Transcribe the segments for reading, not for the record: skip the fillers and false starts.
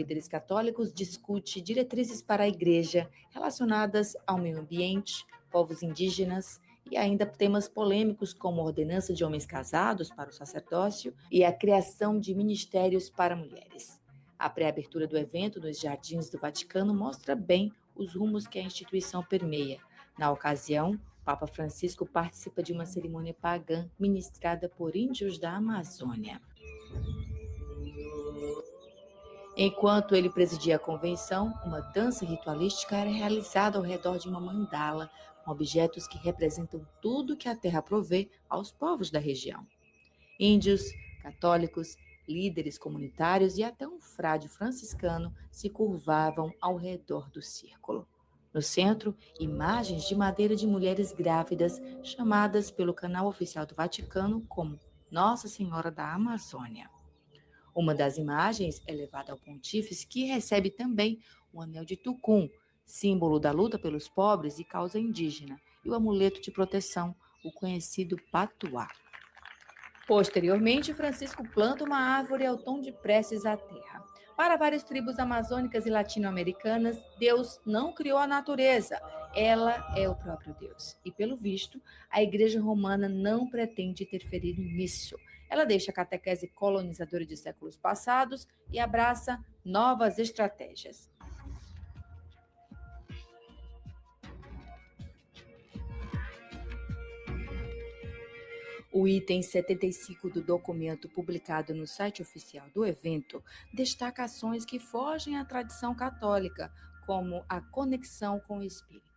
Líderes católicos discute diretrizes para a igreja relacionadas ao meio ambiente, povos indígenas e ainda temas polêmicos como a ordenança de homens casados para o sacerdócio e a criação de ministérios para mulheres. A pré-abertura do evento nos Jardins do Vaticano mostra bem os rumos que a instituição permeia. Na ocasião, o Papa Francisco participa de uma cerimônia pagã ministrada por índios da Amazônia. Enquanto ele presidia a convenção, uma dança ritualística era realizada ao redor de uma mandala, com objetos que representam tudo que a terra provê aos povos da região. Índios, católicos, líderes comunitários e até um frade franciscano se curvavam ao redor do círculo. No centro, imagens de madeira de mulheres grávidas, chamadas pelo canal oficial do Vaticano como Nossa Senhora da Amazônia. Uma das imagens é levada ao pontífice, que recebe também o anel de Tucum, símbolo da luta pelos pobres e causa indígena, e o amuleto de proteção, o conhecido patuá. Posteriormente, Francisco planta uma árvore ao tom de preces à terra. Para várias tribos amazônicas e latino-americanas, Deus não criou a natureza, ela é o próprio Deus. E, pelo visto, a Igreja Romana não pretende interferir nisso. Ela deixa a catequese colonizadora de séculos passados e abraça novas estratégias. O item 75 do documento publicado no site oficial do evento destaca ações que fogem à tradição católica, como a conexão com espíritos.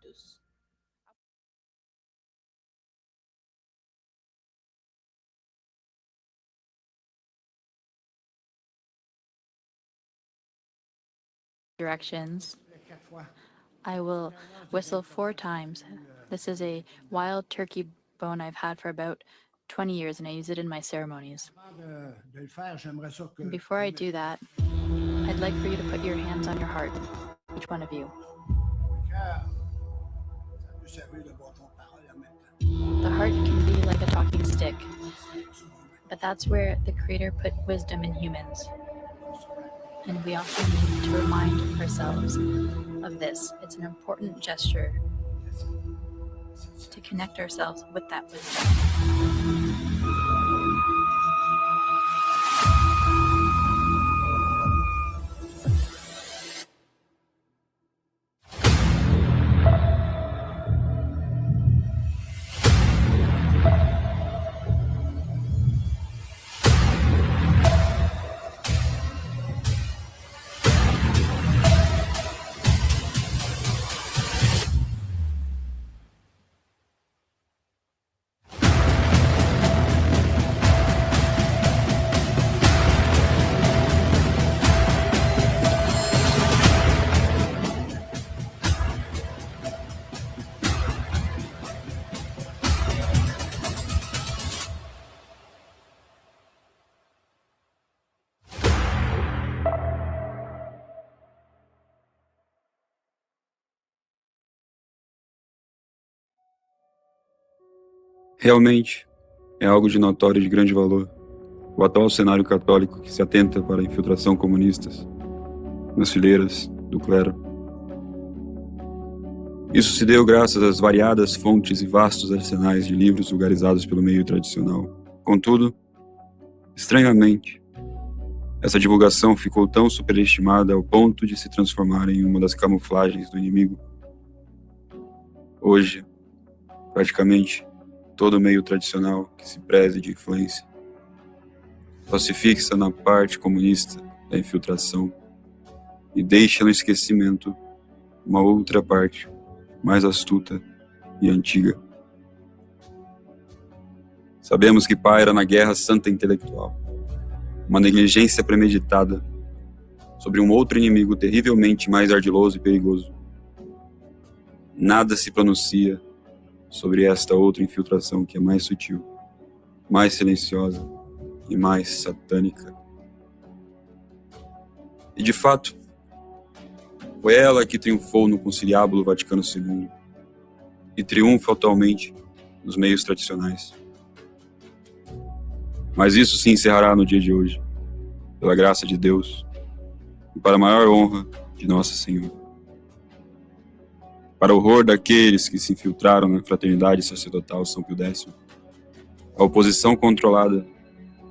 Directions. I will whistle 4 times. This is a wild turkey bone I've had for about 20 years, and I use it in my ceremonies. Before I do that, I'd like for you to put your hands on your heart, each one of you. The heart can be like a talking stick, but that's where the Creator put wisdom in humans. And we often need to remind ourselves of this. It's an important gesture to connect ourselves with that wisdom. Realmente, é algo de notório e de grande valor o atual cenário católico que se atenta para a infiltração comunistas nas fileiras do clero. Isso se deu graças às variadas fontes e vastos arsenais de livros vulgarizados pelo meio tradicional. Contudo, estranhamente, essa divulgação ficou tão superestimada ao ponto de se transformar em uma das camuflagens do inimigo. Hoje, praticamente, todo meio tradicional que se preze de influência só se fixa na parte comunista da infiltração e deixa no esquecimento uma outra parte mais astuta e antiga. Sabemos que paira na guerra santa intelectual uma negligência premeditada sobre um outro inimigo terrivelmente mais ardiloso e perigoso. Nada se pronuncia sobre esta outra infiltração que é mais sutil, mais silenciosa e mais satânica. E de fato, foi ela que triunfou no conciliábulo Vaticano II e triunfa atualmente nos meios tradicionais. Mas isso se encerrará no dia de hoje, pela graça de Deus, e para a maior honra de Nossa Senhora. Para o horror daqueles que se infiltraram na fraternidade sacerdotal São Pio X, a oposição controlada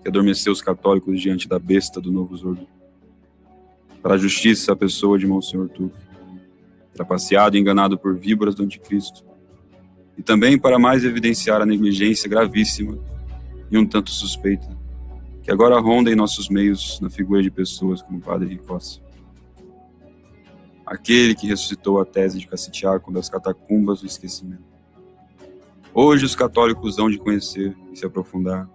que adormeceu os católicos diante da besta do novo Zordo. Para a justiça, a pessoa de Monsenhor Turco, trapaceado e enganado por víboras do anticristo, e também para mais evidenciar a negligência gravíssima e um tanto suspeita, que agora ronda em nossos meios na figura de pessoas como o Padre Ricossi. Aquele que ressuscitou a tese de Cassitiaco das catacumbas do esquecimento. Hoje os católicos hão de conhecer e se aprofundar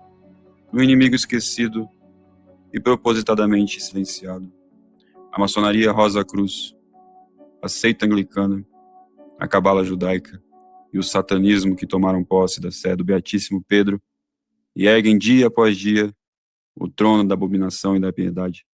no inimigo esquecido e propositadamente silenciado. A maçonaria Rosa Cruz, a seita anglicana, a cabala judaica e o satanismo que tomaram posse da sé do Beatíssimo Pedro e erguem dia após dia o trono da abominação e da piedade.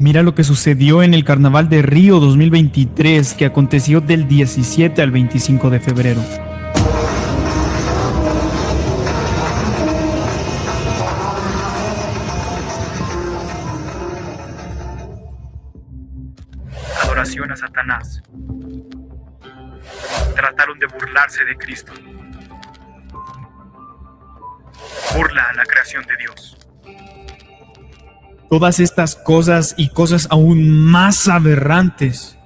Mira lo que sucedió en el Carnaval de Río 2023, que aconteció del 17 al 25 de febrero. Adoración a Satanás. Trataron de burlarse de Cristo. Burla a la creación de Dios. Todas estas cosas y cosas aún más aberrantes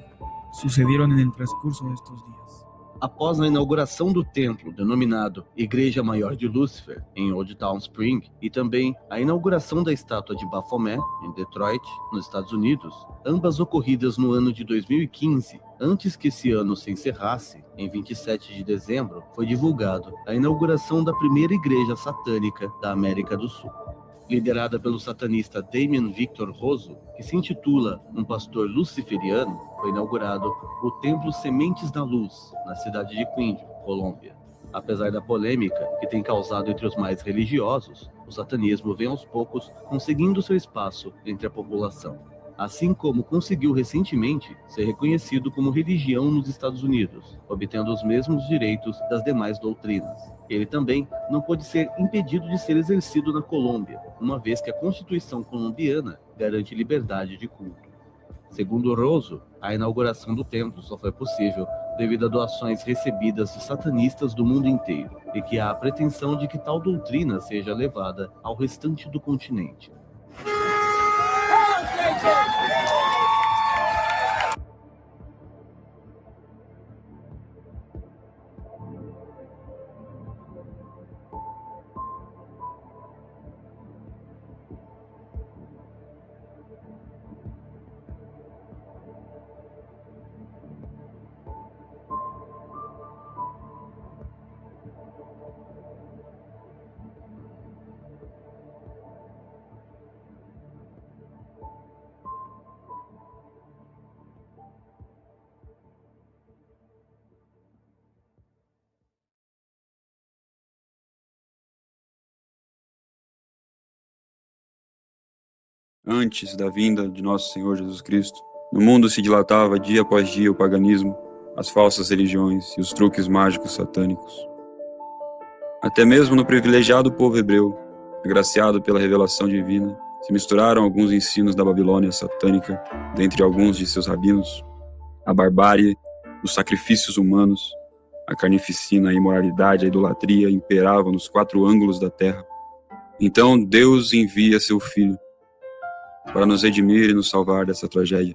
sucedieron en el transcurso de estos días. Após a inauguração do templo denominado Igreja Maior de Lúcifer, em Old Town Spring, e também a inauguração da estátua de Baphomet, em Detroit, nos Estados Unidos, ambas ocorridas no ano de 2015, antes que esse ano se encerrasse, em 27 de dezembro, foi divulgado a inauguração da primeira igreja satânica da América do Sul. liderada pelo satanista Damien Victor Rosso, que se intitula Um Pastor Luciferiano, foi inaugurado o Templo Sementes da Luz, na cidade de Quindío, Colômbia. Apesar da polêmica que tem causado entre os mais religiosos, o satanismo vem aos poucos conseguindo seu espaço entre a população, assim como conseguiu recentemente ser reconhecido como religião nos Estados Unidos, obtendo os mesmos direitos das demais doutrinas. Ele também não pode ser impedido de ser exercido na Colômbia, uma vez que a Constituição colombiana garante liberdade de culto. Segundo Rosso, a inauguração do templo só foi possível devido a doações recebidas de satanistas do mundo inteiro, e que há a pretensão de que tal doutrina seja levada ao restante do continente. Antes da vinda de nosso Senhor Jesus Cristo, no mundo se dilatava dia após dia o paganismo, as falsas religiões e os truques mágicos satânicos. Até mesmo no privilegiado povo hebreu, agraciado pela revelação divina, se misturaram alguns ensinos da Babilônia satânica, dentre alguns de seus rabinos, a barbárie, os sacrifícios humanos, a carnificina, a imoralidade, a idolatria imperavam nos 4 ângulos da terra. Então Deus envia seu Filho para nos redimir e nos salvar dessa tragédia.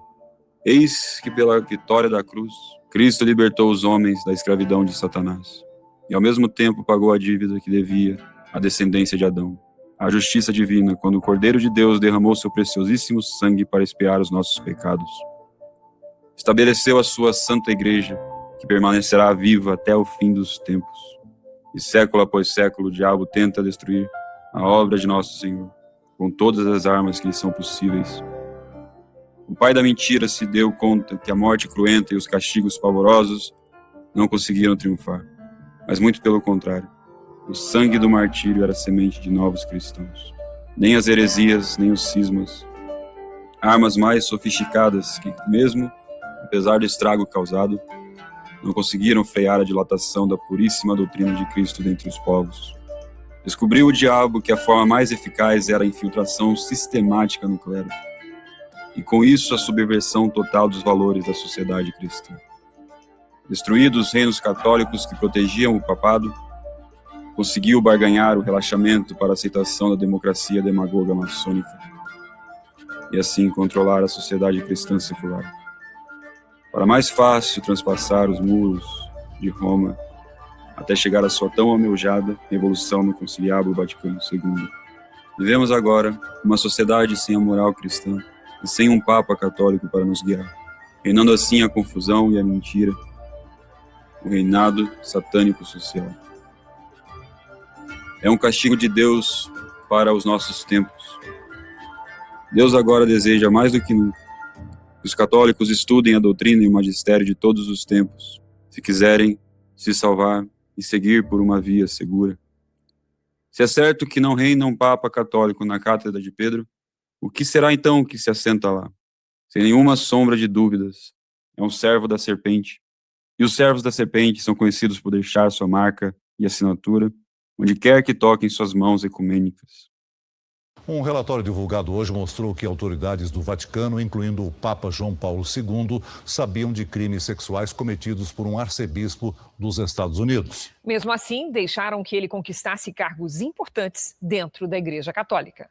Eis que pela vitória da cruz, Cristo libertou os homens da escravidão de Satanás e ao mesmo tempo pagou a dívida que devia à descendência de Adão, a justiça divina, quando o Cordeiro de Deus derramou seu preciosíssimo sangue para expiar os nossos pecados. Estabeleceu a sua santa igreja, que permanecerá viva até o fim dos tempos. E século após século o diabo tenta destruir a obra de nosso Senhor, com todas as armas que lhe são possíveis. O pai da mentira se deu conta que a morte cruenta e os castigos pavorosos não conseguiram triunfar, mas muito pelo contrário. O sangue do martírio era semente de novos cristãos. Nem as heresias, nem os cismas, armas mais sofisticadas que, mesmo apesar do estrago causado, não conseguiram frear a dilatação da puríssima doutrina de Cristo dentre os povos. Descobriu o diabo que a forma mais eficaz era a infiltração sistemática no clero, e com isso a subversão total dos valores da sociedade cristã. Destruídos os reinos católicos que protegiam o papado, conseguiu barganhar o relaxamento para a aceitação da democracia demagoga maçônica, e assim controlar a sociedade cristã secular. Para mais fácil transpassar os muros de Roma, até chegar à sua tão almejada revolução no conciliável Vaticano II. Vivemos agora uma sociedade sem a moral cristã e sem um Papa católico para nos guiar, reinando assim a confusão e a mentira, o reinado satânico social. É um castigo de Deus para os nossos tempos. Deus agora deseja mais do que nunca que os católicos estudem a doutrina e o magistério de todos os tempos, se quiserem se salvar e seguir por uma via segura. Se é certo que não reina um Papa católico na cátedra de Pedro, o que será então que se assenta lá? Sem nenhuma sombra de dúvidas, é um servo da serpente. E os servos da serpente são conhecidos por deixar sua marca e assinatura onde quer que toquem suas mãos ecumênicas. Um relatório divulgado hoje mostrou que autoridades do Vaticano, incluindo o Papa João Paulo II, sabiam de crimes sexuais cometidos por um arcebispo dos Estados Unidos. Mesmo assim, deixaram que ele conquistasse cargos importantes dentro da Igreja Católica.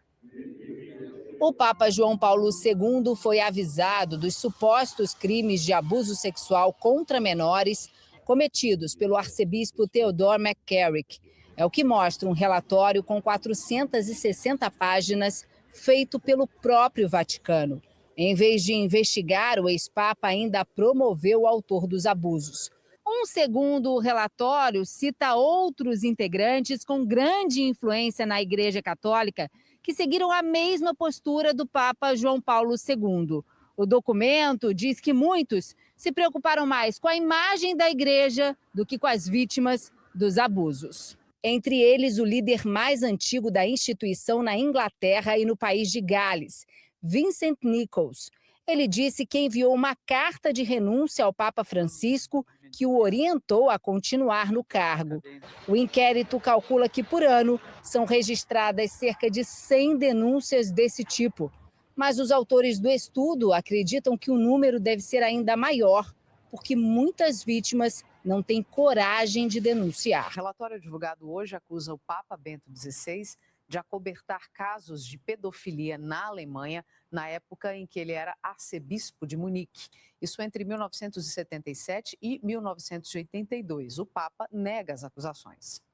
O Papa João Paulo II foi avisado dos supostos crimes de abuso sexual contra menores cometidos pelo arcebispo Theodore McCarrick. É o que mostra um relatório com 460 páginas feito pelo próprio Vaticano. Em vez de investigar, o ex-papa ainda promoveu o autor dos abusos. Um segundo relatório cita outros integrantes com grande influência na Igreja Católica que seguiram a mesma postura do Papa João Paulo II. O documento diz que muitos se preocuparam mais com a imagem da igreja do que com as vítimas dos abusos. Entre eles, o líder mais antigo da instituição na Inglaterra e no país de Gales, Vincent Nichols. Ele disse que enviou uma carta de renúncia ao Papa Francisco, que o orientou a continuar no cargo. O inquérito calcula que, por ano, são registradas cerca de 100 denúncias desse tipo. Mas os autores do estudo acreditam que o número deve ser ainda maior, porque muitas vítimas não têm coragem de denunciar. O relatório divulgado hoje acusa o Papa Bento XVI de acobertar casos de pedofilia na Alemanha na época em que ele era arcebispo de Munique. Isso entre 1977 e 1982. O Papa nega as acusações.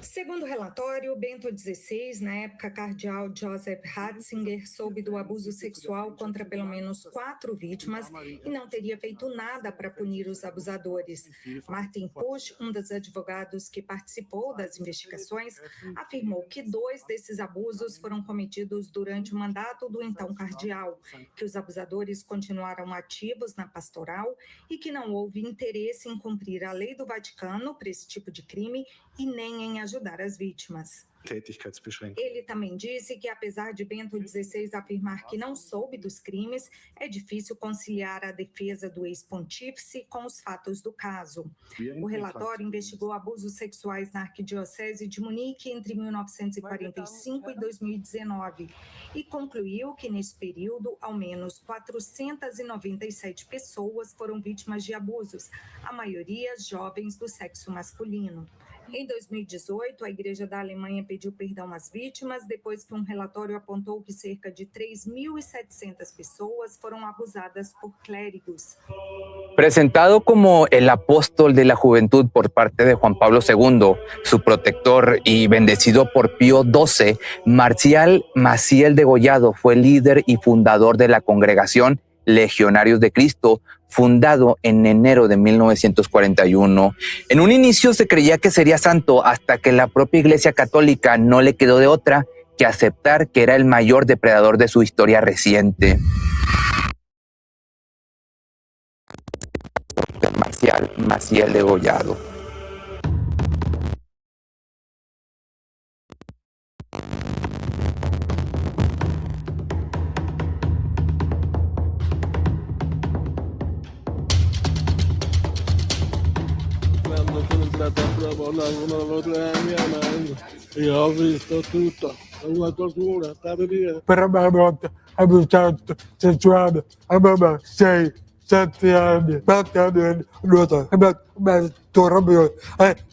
Segundo o relatório, Bento XVI, na época cardeal Joseph Ratzinger, soube do abuso sexual contra pelo menos 4 vítimas e não teria feito nada para punir os abusadores. Martin Pusch, um dos advogados que participou das investigações, afirmou que 2 desses abusos foram cometidos durante o mandato do então cardeal, que os abusadores continuaram ativos na pastoral e que não houve interesse em cumprir a lei do Vaticano para esse tipo de crime e nem em ajudar as vítimas. Ele também disse que, apesar de Bento XVI afirmar que não soube dos crimes, é difícil conciliar a defesa do ex-pontífice com os fatos do caso. O relatório investigou abusos sexuais na Arquidiocese de Munique entre 1945 e 2019 e concluiu que, nesse período, ao menos 497 pessoas foram vítimas de abusos, a maioria jovens do sexo masculino. Em 2018, a Igreja da Alemanha pediu perdão às vítimas depois que um relatório apontou que cerca de 3.700 pessoas foram abusadas por clérigos. Presentado como el apóstol de la juventud por parte de Juan Pablo II, su protector y bendecido por Pío XII, Marcial Maciel Degollado fue líder y fundador de la congregación Legionarios de Cristo, fundado en enero de 1941. En un inicio se creía que sería santo hasta que la propia Iglesia Católica no le quedó de otra que aceptar que era el mayor depredador de su historia reciente. Marcial Maciel Degollado. E ho visto tutto, ho guardato solo, per me volta abusato sessuale, a me 6, 7 anni, 4 anni, ma torno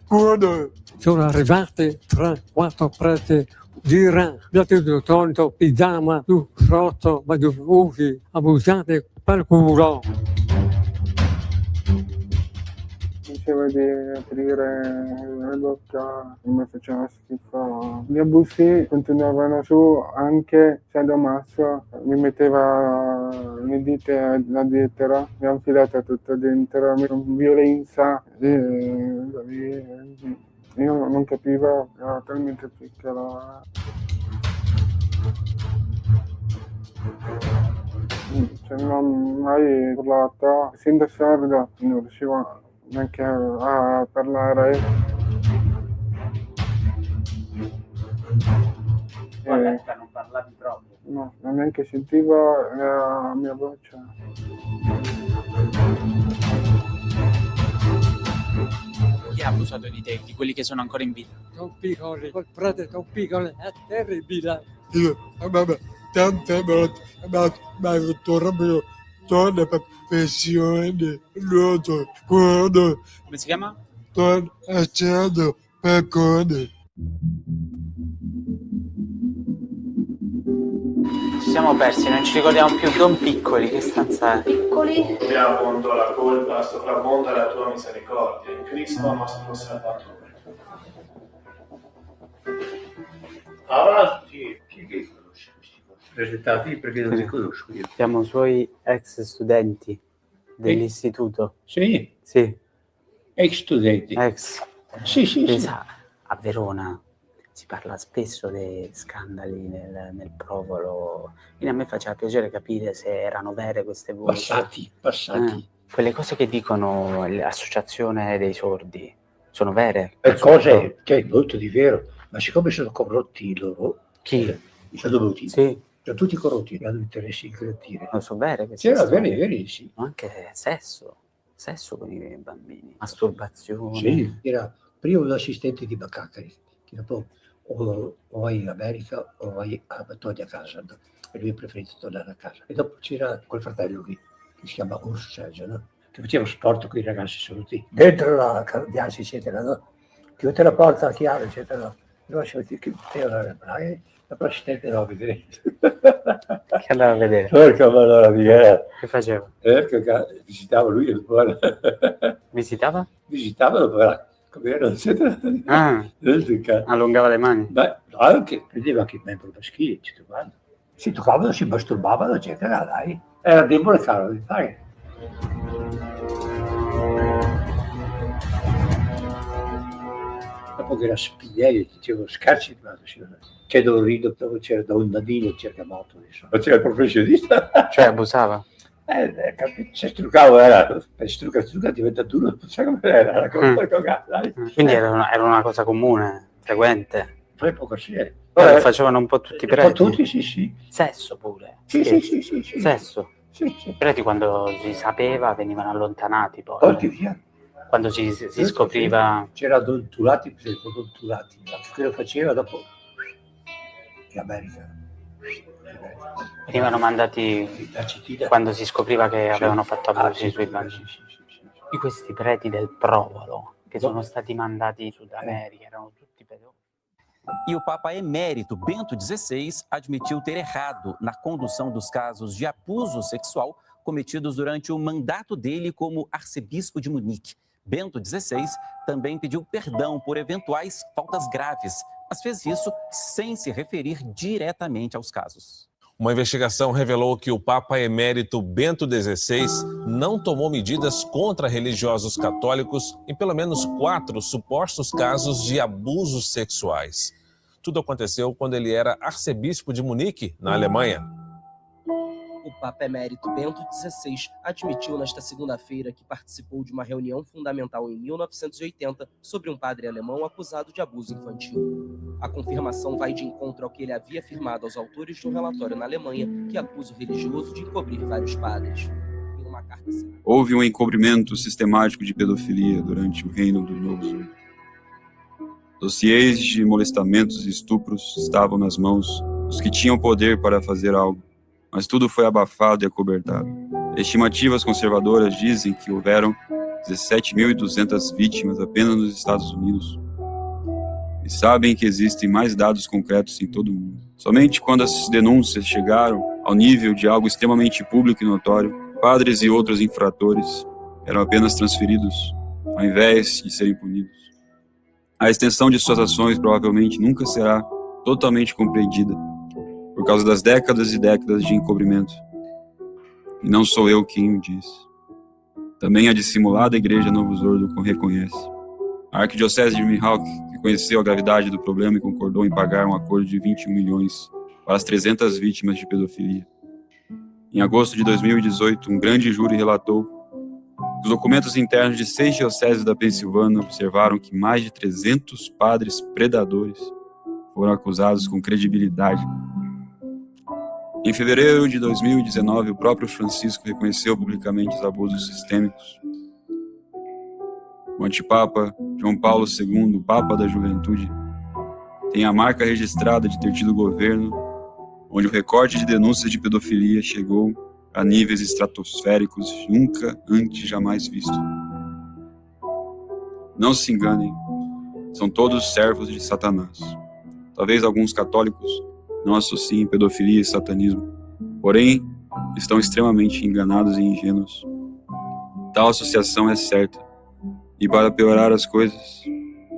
quando sono arrivati 3-4 preti di Iran, dati di tonto, pigiama, tu rotto, ma di usi, abusati per culo. Diceva di aprire la bocca, mi faceva schifo. Gli abusi continuavano su anche se Damaso mi metteva le dita da dietro, mi ha infilata tutto dentro, violenza. Io non capivo, ero talmente piccola. Cioè, non ho mai parlato, essendo sordo non riuscivo neanche a parlare. Non parlavi proprio? No, non neanche sentivo la mia voce. Chi ha abusato di te, di quelli che sono ancora in vita? Sono piccoli, quel prete sono piccoli, è terribile. Io, tante volte, mi ha fatto proprio toda professione, nuoto, scuola. Come si chiama? Sto facendo peccone. Ci siamo persi, non ci ricordiamo più. Don Piccoli, che stanza è? Piccoli? Abbiamo appunto la colpa, sopravvonta la tua misericordia. In Cristo nostro Salvatore. Avanti! Chi che conosce questi presentati? Perché non li conosco io. Siamo suoi ex studenti dell'istituto. Sì? Sì. Ex studenti? Ex. Sì. A Verona si parla spesso di scandali nel Provolo, quindi a me faceva piacere capire se erano vere queste voci. Passati. Quelle cose che dicono l'associazione dei sordi, sono vere? Per cose che è molto di vero, ma siccome sono corrotti loro, Chi? i sacerdoti, Sì. sono tutti corrotti, hanno interessi incredibili. Non sono vere Sì, queste era storie? veri, sì. Ma anche sesso con i bambini, masturbazione. Sì, era prima un assistente di Baccacari, che dopo o vai in America o vai a torni a casa, no? E lui ha preferito tornare a casa. E dopo c'era quel fratello lì, che si chiama Urs Sergio, no? Che faceva sport con i ragazzi saluti. Dentro la cardiaci, eccetera, no? Chiudete la porta, la chiave, eccetera, no? Allora ci la assistente andava a vedere. Che andava a vedere? Porca madonna mia. Che faceva? Visitava lui e poi... Visitava? Visitava dopo era come era, eccetera. Allungava le mani? Beh, anche, prendeva anche il membro maschile, ci trovavano. Si toccavano, si masturbavano, eccetera, dai. Era debole, caro, di fare. Dopo che era Spinelli, dicevo, scherzi, c'è da un rido, dove c'era da un nadino, cerca moto adesso. Ma c'era il professionista. Cioè abusava? Se struccavo era, strucca diventa duro, non so come era, dai. Quindi era una cosa comune, frequente. Poi poco sì. Lo facevano un po' tutti i preti? Un po' tutti, sì. Sesso pure? Sì. Sesso? Sì. I preti quando si sapeva venivano allontanati poi. Porti via. Quando si scopriva... C'era Don Turati, per esempio, Don Turati, che lo faceva dopo in America. Venivano mandati quando si scopriva che avevano fatto abusi sui bambini. Di questi preti del Provolo, che sono stati mandati in Sud America, erano tutti pedofili. E o Papa Emérito Bento XVI admitiu ter errado na condução dos casos de abuso sexual cometidos durante o mandato dele como arcebispo de Munique. Bento XVI também pediu perdão por eventuais faltas graves, mas fez isso sem se referir diretamente aos casos. Uma investigação revelou que o Papa Emérito Bento XVI não tomou medidas contra religiosos católicos em pelo menos 4 supostos casos de abusos sexuais. Tudo aconteceu quando ele era arcebispo de Munique, na Alemanha. O Papa Emérito Bento XVI admitiu nesta segunda-feira que participou de uma reunião fundamental em 1980 sobre um padre alemão acusado de abuso infantil. A confirmação vai de encontro ao que ele havia afirmado aos autores de um relatório na Alemanha que acusa o religioso de encobrir vários padres. Em uma carta... Houve um encobrimento sistemático de pedofilia durante o reino do Novo Sul. Dossiês de molestamentos e estupros estavam nas mãos dos que tinham poder para fazer algo. Mas tudo foi abafado e acobertado. Estimativas conservadoras dizem que houveram 17.200 vítimas apenas nos Estados Unidos. E sabem que existem mais dados concretos em todo o mundo. Somente quando as denúncias chegaram ao nível de algo extremamente público e notório, padres e outros infratores eram apenas transferidos, ao invés de serem punidos. A extensão de suas ações provavelmente nunca será totalmente compreendida, por causa das décadas e décadas de encobrimento. E não sou eu quem o diz. Também a dissimulada Igreja Novo Zordo reconhece. A Arquidiocese de Mihawk reconheceu a gravidade do problema e concordou em pagar um acordo de 21 milhões para as 300 vítimas de pedofilia. Em agosto de 2018, um grande júri relatou que os documentos internos de 6 dioceses da Pensilvânia observaram que mais de 300 padres predadores foram acusados com credibilidade. Em fevereiro de 2019, o próprio Francisco reconheceu publicamente os abusos sistêmicos. O antipapa João Paulo II, Papa da Juventude, tem a marca registrada de ter tido governo onde o recorde de denúncias de pedofilia chegou a níveis estratosféricos nunca antes jamais visto. Não se enganem, são todos servos de Satanás. Talvez alguns católicos não associem pedofilia e satanismo, porém, estão extremamente enganados e ingênuos. Tal associação é certa, e para piorar as coisas,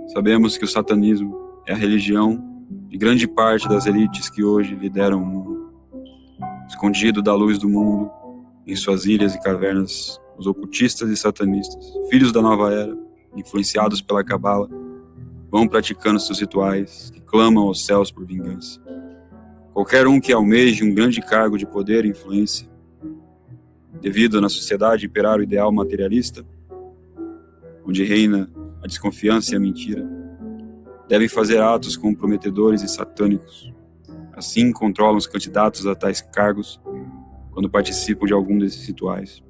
sabemos que o satanismo é a religião de grande parte das elites que hoje lideram o mundo. Escondido da luz do mundo, em suas ilhas e cavernas, os ocultistas e satanistas, filhos da nova era, influenciados pela cabala, vão praticando seus rituais, que clamam aos céus por vingança. Qualquer um que almeje um grande cargo de poder e influência, devido na sociedade imperar o ideal materialista, onde reina a desconfiança e a mentira, deve fazer atos comprometedores e satânicos. Assim controlam os candidatos a tais cargos quando participam de algum desses rituais.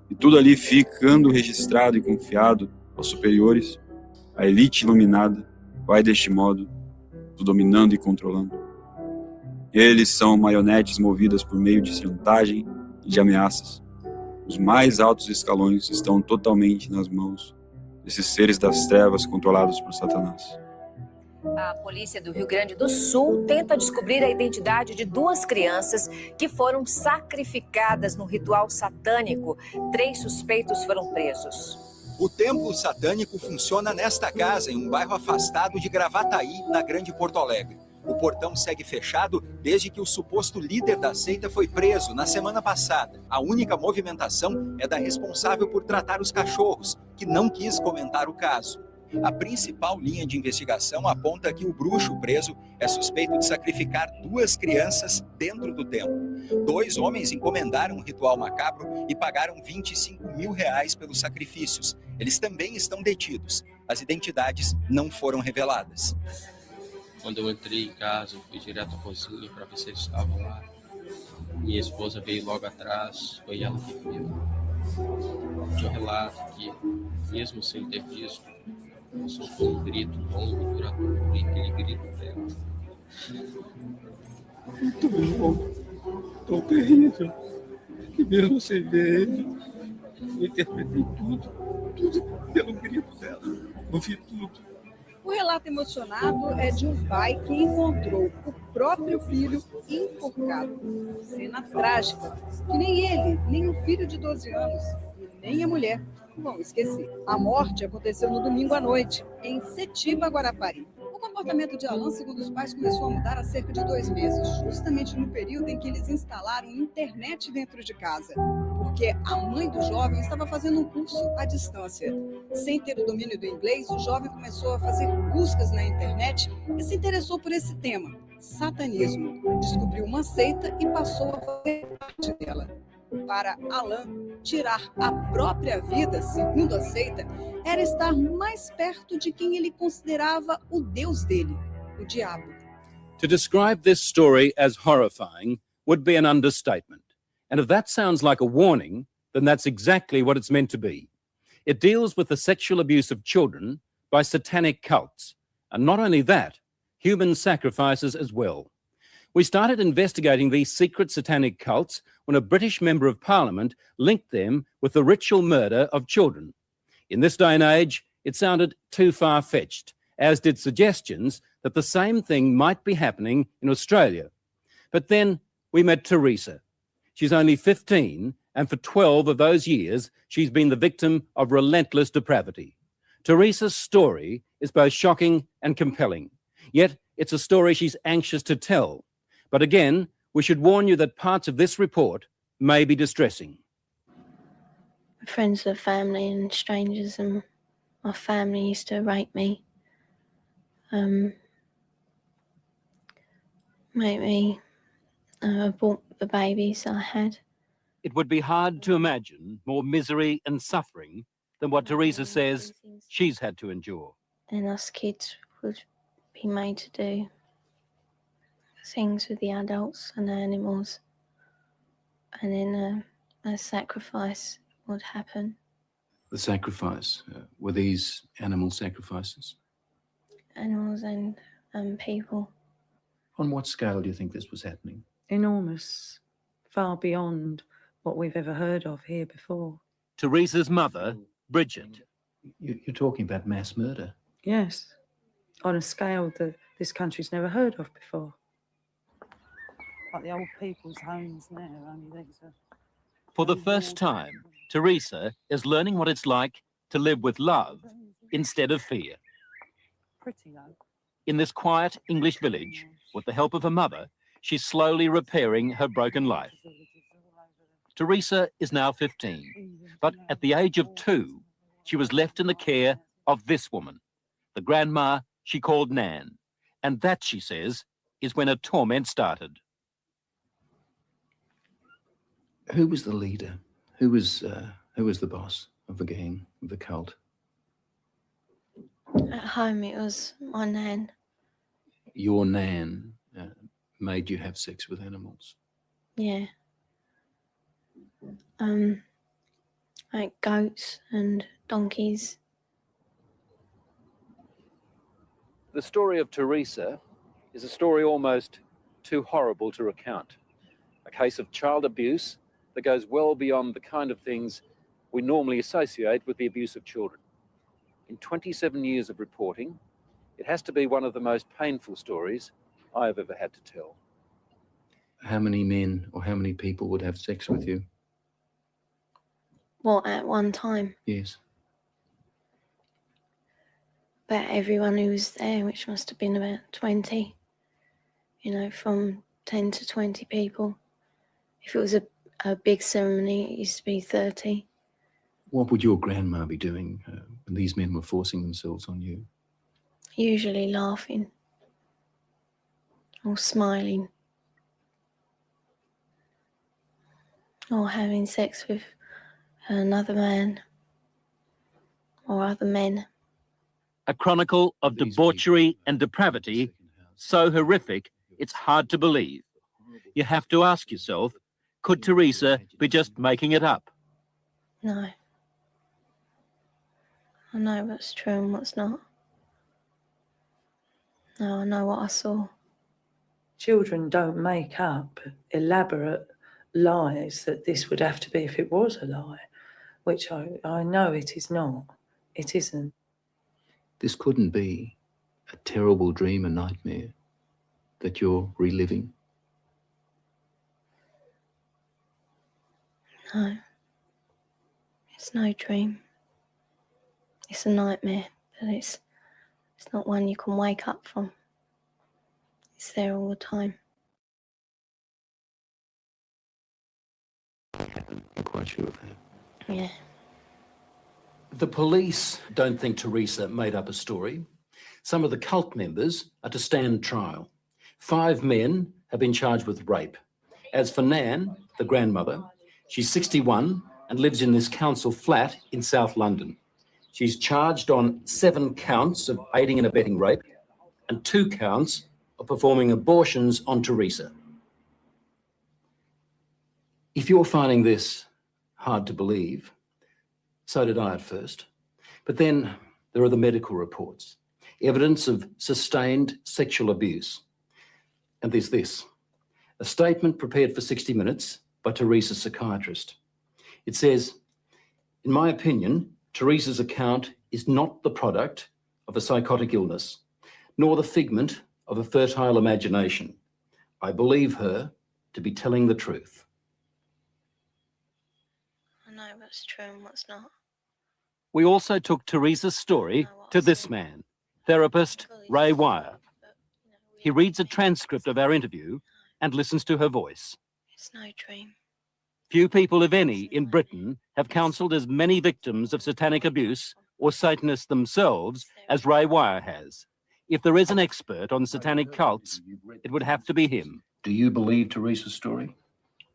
E tudo ali ficando registrado e confiado aos superiores, a elite iluminada vai deste modo, os dominando e controlando. Eles são marionetes movidas por meio de chantagem e de ameaças. Os mais altos escalões estão totalmente nas mãos desses seres das trevas controlados por Satanás. A polícia do Rio Grande do Sul tenta descobrir a identidade de 2 crianças que foram sacrificadas no ritual satânico. 3 suspeitos foram presos. O templo satânico funciona nesta casa, em um bairro afastado de Gravataí, na Grande Porto Alegre. O portão segue fechado desde que o suposto líder da seita foi preso na semana passada. A única movimentação é da responsável por tratar os cachorros, que não quis comentar o caso. A principal linha de investigação aponta que o bruxo preso é suspeito de sacrificar 2 crianças dentro do templo. 2 homens encomendaram um ritual macabro e pagaram R$25 mil pelos sacrifícios. Eles também estão detidos. As identidades não foram reveladas. Quando eu entrei em casa, eu fui direto à cozinha para ver se eles estavam lá. Minha esposa veio logo atrás, foi ela que viu. Eu relato que, mesmo sem ter visto, eu soltou um grito longo e duradouro, e aquele grito dela. Muito bom, tão terrível, que mesmo sem ver ele, eu interpretei tudo pelo grito dela, ouvi tudo. O relato emocionado é de um pai que encontrou o próprio filho enforcado. Cena trágica, que nem ele, nem o filho de 12 anos, e nem a mulher vão esquecer. A morte aconteceu no domingo à noite, em Setiba, Guarapari. O comportamento de Alan, segundo os pais, começou a mudar há cerca de 2 meses, justamente no período em que eles instalaram internet dentro de casa, porque a mãe do jovem estava fazendo um curso à distância. Sem ter o domínio do inglês, o jovem começou a fazer buscas na internet e se interessou por esse tema, satanismo. Descobriu uma seita e passou a fazer parte dela. Para Alan, tirar a própria vida, segundo a seita, era estar mais perto de quem ele considerava o Deus dele, o diabo. To describe this story as horrifying would be an understatement. And if that sounds like a warning, then that's exactly what it's meant to be. It deals with the sexual abuse of children by satanic cults. And not only that, human sacrifices as well. We started investigating these secret satanic cults when a British member of Parliament linked them with the ritual murder of children. In this day and age, it sounded too far-fetched, as did suggestions that the same thing might be happening in Australia. But then we met Teresa. She's only 15, and for 12 of those years, she's been the victim of relentless depravity. Teresa's story is both shocking and compelling, yet it's a story she's anxious to tell. But again, we should warn you that parts of this report may be distressing. Friends of family and strangers and my family used to rape me. Make me abort the babies I had. It would be hard to imagine more misery and suffering than what Teresa says she's had to endure. And us kids would be made to do things with the adults and the animals, and then a sacrifice would happen. The sacrifice, were these animal sacrifices? Animals and people. On what scale do you think this was happening? Enormous, far beyond what we've ever heard of here before. Teresa's mother, Bridget. You're talking about mass murder? Yes, on a scale that this country's never heard of before. Like the old people's homes now, only these are... For the first time, Teresa is learning what it's like to live with love instead of fear. Pretty though. In this quiet English village, with the help of her mother, she's slowly repairing her broken life. Teresa is now 15, but at the age of 2, she was left in the care of this woman, The grandma she called Nan. And that, she says, is when her torment started. Who was the leader? Who was the boss of the gang, of the cult? At home, it was my nan. Your Nan made you have sex with animals. Yeah. Like goats and donkeys. The story of Teresa is a story almost too horrible to recount. A case of child abuse that goes well beyond the kind of things we normally associate with the abuse of children. In 27 years of reporting, it has to be one of the most painful stories I have ever had to tell. How many men or how many people would have sex with you? What, at one time? Yes. About everyone who was there, which must have been about 20. You know, from 10 to 20 people. If it was a big ceremony, it used to be 30. What would your grandma be doing when these men were forcing themselves on you? Usually laughing. Or smiling. Or having sex with another man. Or other men. A chronicle of debauchery and depravity so horrific it's hard to believe. You have to ask yourself, could Teresa be just making it up? No. I know what's true and what's not. No, I know what I saw. Children don't make up elaborate lies that this would have to be if it was a lie, which I know it is not. It isn't. This couldn't be a terrible dream, a nightmare that you're reliving. No. It's no dream. It's a nightmare, but it's not one you can wake up from. It's there all the time. I'm quite sure of that. Yeah. The police don't think Teresa made up a story. Some of the cult members are to stand trial. 5 men have been charged with rape. As for Nan, the grandmother, she's 61 and lives in this council flat in South London. She's charged on 7 counts of aiding and abetting rape and 2 counts of performing abortions on Teresa. If you're finding this hard to believe, so did I at first. But then there are the medical reports, evidence of sustained sexual abuse. And there's this, a statement prepared for 60 Minutes by Teresa's psychiatrist. It says, in my opinion, Teresa's account is not the product of a psychotic illness, nor the figment of a fertile imagination. I believe her to be telling the truth. I know what's true and what's not. We also took Teresa's story to this man, therapist Ray Wire. He reads a transcript of our interview and listens to her voice. It's no dream. Few people, if any, in Britain have counselled as many victims of satanic abuse or Satanists themselves as Ray Wire has. If there is an expert on satanic cults, it would have to be him. Do you believe Teresa's story?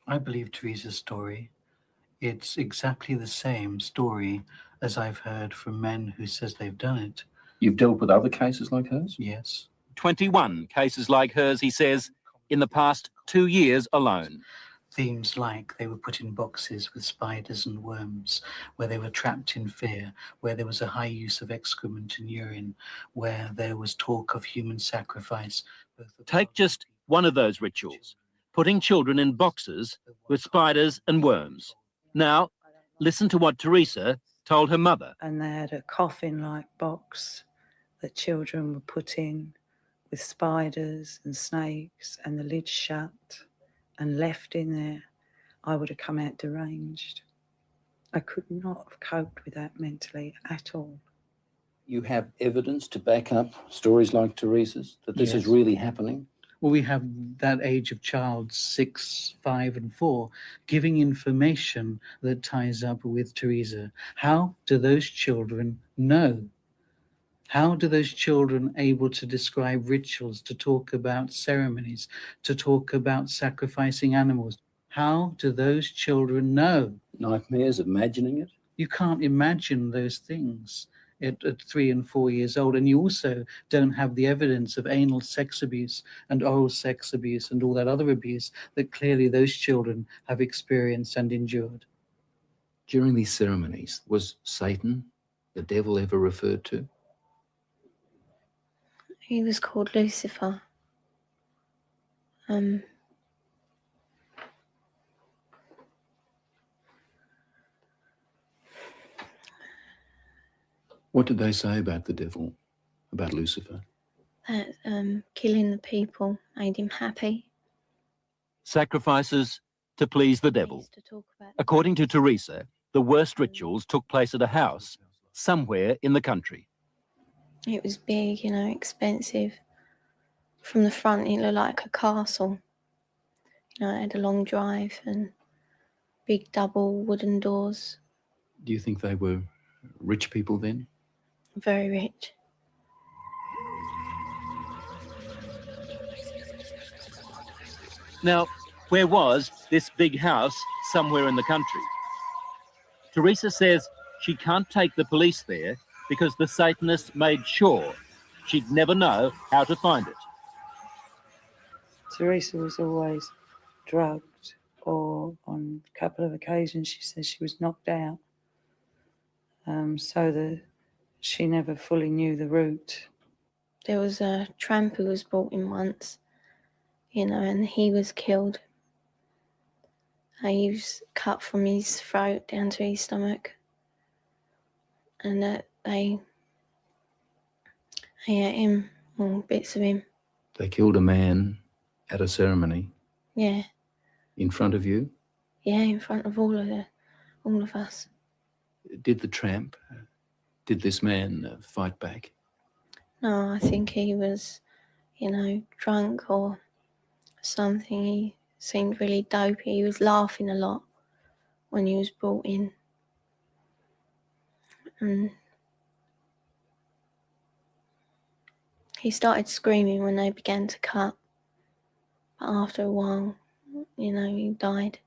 I believe Teresa's story. It's exactly the same story as I've heard from men who says they've done it. You've dealt with other cases like hers? Yes. 21 cases like hers, he says, in the past 2 years alone. Themes like they were put in boxes with spiders and worms, where they were trapped in fear, where there was a high use of excrement and urine, where there was talk of human sacrifice. Take just one of those rituals, putting children in boxes with spiders and worms. Now, listen to what Teresa told her mother. And they had a coffin-like box that children were put in with spiders and snakes and the lid shut and left in there. I would have come out deranged. I could not have coped with that mentally at all. You have evidence to back up stories like Teresa's, that this is really happening? Well, we have that age of child, 6, 5, and 4, giving information that ties up with Teresa. How do those children know? How do those children able to describe rituals, to talk about ceremonies, to talk about sacrificing animals? How do those children know? Nightmares, imagining it. You can't imagine those things at 3 and 4 years old. And you also don't have the evidence of anal sex abuse and oral sex abuse and all that other abuse that clearly those children have experienced and endured. During these ceremonies, was Satan, the devil, ever referred to? He was called Lucifer. What did they say about the devil, about Lucifer? That killing the people made him happy. Sacrifices to please the devil. According to Teresa, the worst rituals took place at a house somewhere in the country. It was big, you know, expensive. From the front, it looked like a castle. You know, it had a long drive and big double wooden doors. Do you think they were rich people then? Very rich. Now, where was this big house somewhere in the country? Teresa says she can't take the police there because the Satanists made sure she'd never know how to find it. Teresa was always drugged, or on a couple of occasions she says she was knocked out, so that she never fully knew the route. There was a tramp who was brought in once, you know, and he was killed. He was cut from his throat down to his stomach, and they ate him, or bits of him. They killed a man at a ceremony. Yeah. In front of you? Yeah, in front of all of us. Did the tramp, did this man fight back? No, I think he was, you know, drunk or something. He seemed really dopey. He was laughing a lot when he was brought in. And he started screaming when they began to cut. But after a while, you know, he died.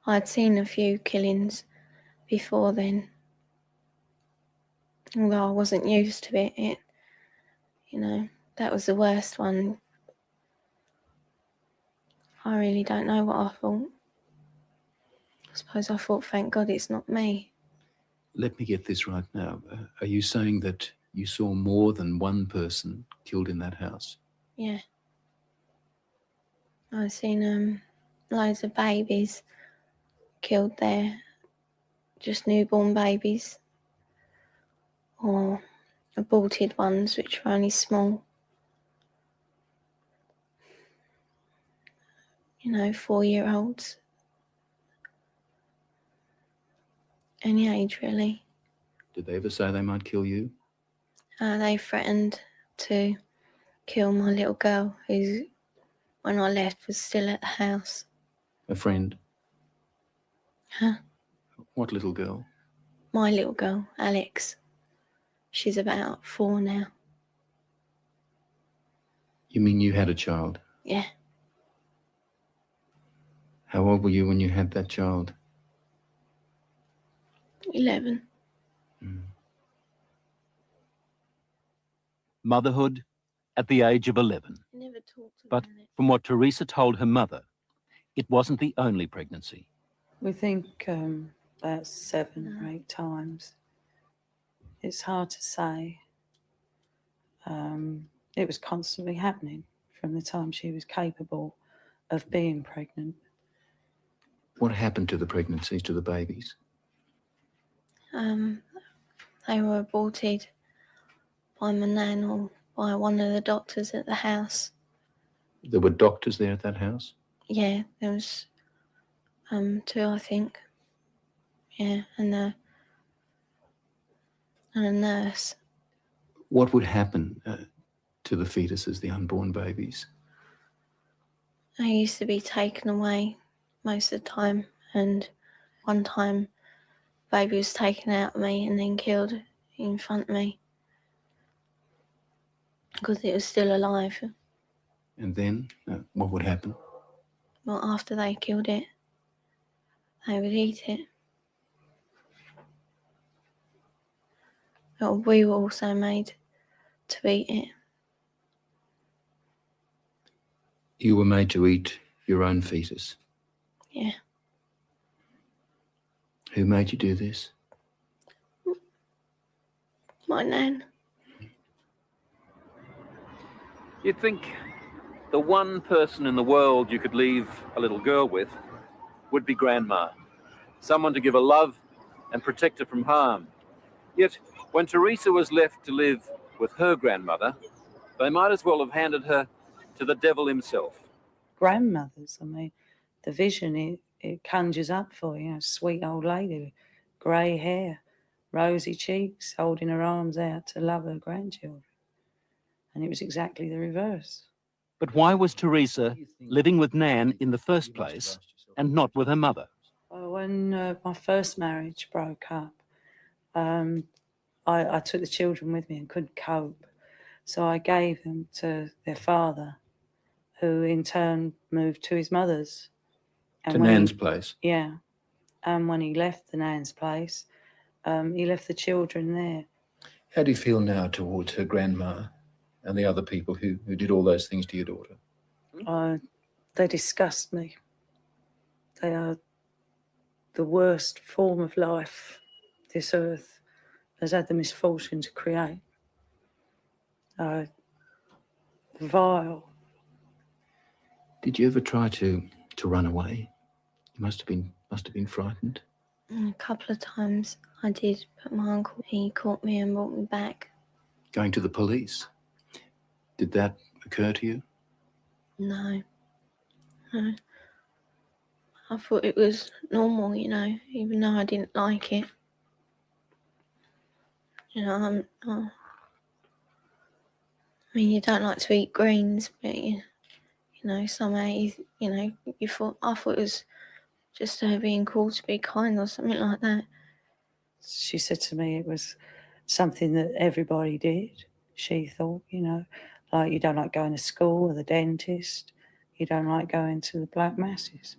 I'd seen a few killings before then. Although I wasn't used to it, you know, that was the worst one. I really don't know what I thought. I suppose I thought, thank God it's not me. Let me get this right now. Are you saying that you saw more than one person killed in that house? Yeah. I've seen loads of babies killed there, just newborn babies, or aborted ones which were only small. You know, 4-year-olds. Any age, really. Did they ever say they might kill you? They threatened to kill my little girl, who, when I left, was still at the house. A friend? Huh? What little girl? My little girl, Alex. She's about 4 now. You mean you had a child? Yeah. How old were you when you had that child? 11. Motherhood at the age of 11. Never talked But about it. from what Teresa told her mother, it wasn't the only pregnancy. We think about 7 or 8 times. It's hard to say. It was constantly happening from the time she was capable of being pregnant. What happened to the pregnancies, to the babies? They were aborted by my nan or by one of the doctors at the house. There were doctors there at that house? Yeah, there was 2, I think. Yeah, and a nurse. What would happen to the fetuses, the unborn babies? They used to be taken away most of the time, and one time baby was taken out of me and then killed in front of me because it was still alive. And then, what would happen? Well, after they killed it, they would eat it. But we were also made to eat it. You were made to eat your own fetus. Yeah. Who made you do this? My nan. You'd think the one person in the world you could leave a little girl with would be Grandma, someone to give her love and protect her from harm. Yet, when Teresa was left to live with her grandmother, they might as well have handed her to the devil himself. Grandmothers, I mean, the vision it conjures up for you, sweet old lady with grey hair, rosy cheeks, holding her arms out to love her grandchildren. And it was exactly the reverse. But why was Teresa living with Nan in the first place and not with her mother? Well, when my first marriage broke up, I took the children with me and couldn't cope. So I gave them to their father, who in turn moved to his mother's. And To Nan's place? Yeah. And when he left the Nan's place, he left the children there. How do you feel now towards her grandma and the other people who did all those things to your daughter? They disgust me. They are the worst form of life this earth has had the misfortune to create. Vile. Did you ever try to run away? You must have been frightened. A couple of times I did, but my uncle, he caught me and brought me back. Going to the police? Did that occur to you? No. I thought it was normal, even though I didn't like it. I mean, you don't like to eat greens, but somehow I thought it was just her being called to be kind or something like that. She said to me it was something that everybody did, she thought, like you don't like going to school or the dentist, you don't like going to the black masses.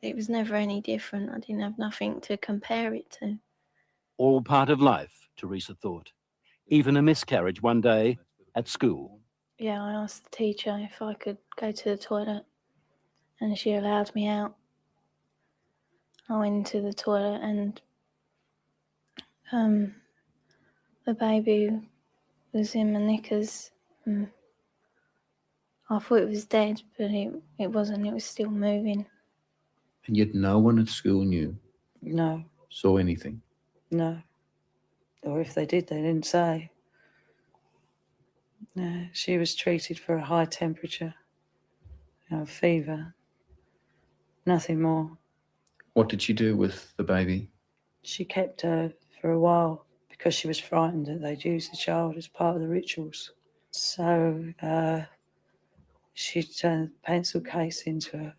It was never any different. I didn't have nothing to compare it to. All part of life, Teresa thought. Even a miscarriage one day at school. Yeah, I asked the teacher if I could go to the toilet, and she allowed me out. I went into the toilet, and the baby was in my knickers. I thought it was dead, but it wasn't. It was still moving. And yet no one at school knew? No. Saw anything? No. Or if they did, they didn't say. No, she was treated for a high temperature, fever, nothing more. What did she do with the baby? She kept her for a while because she was frightened that they'd use the child as part of the rituals. So she turned the pencil case into a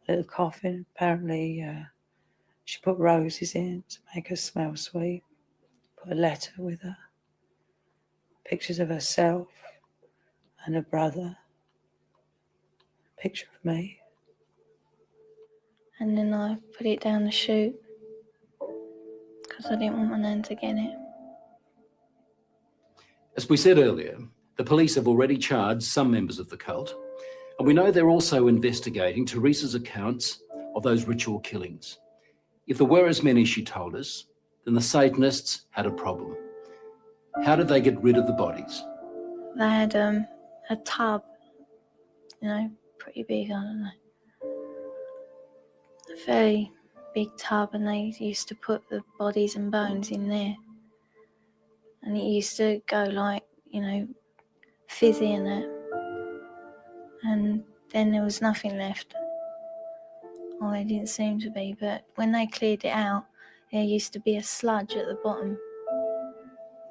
little coffin. Apparently she put roses in to make her smell sweet, put a letter with her, pictures of herself and her brother, a picture of me. And then I put it down the chute because I didn't want my nan to get it. As we said earlier, the police have already charged some members of the cult, and we know they're also investigating Teresa's accounts of those ritual killings. If there were as many, she told us, then the Satanists had a problem. How did they get rid of the bodies? They had a tub, pretty big, I don't know. A very big tub, and they used to put the bodies and bones in there. And it used to go like, fizzy and that. And then there was nothing left. Well, there didn't seem to be, but when they cleared it out, there used to be a sludge at the bottom.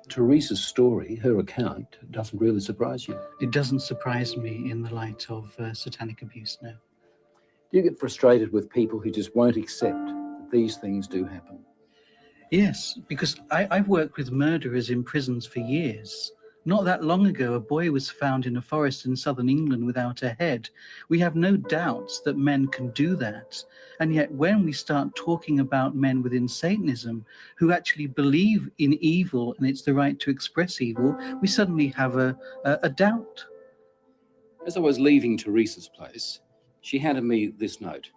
Teresa's story, her account, doesn't really surprise you. It doesn't surprise me in the light of satanic abuse, no. Do you get frustrated with people who just won't accept that these things do happen? Yes, because I've worked with murderers in prisons for years. Not that long ago, a boy was found in a forest in southern England without a head. We have no doubts that men can do that. And yet when we start talking about men within Satanism who actually believe in evil and it's the right to express evil, we suddenly have a doubt. As I was leaving Teresa's place, she handed me this note.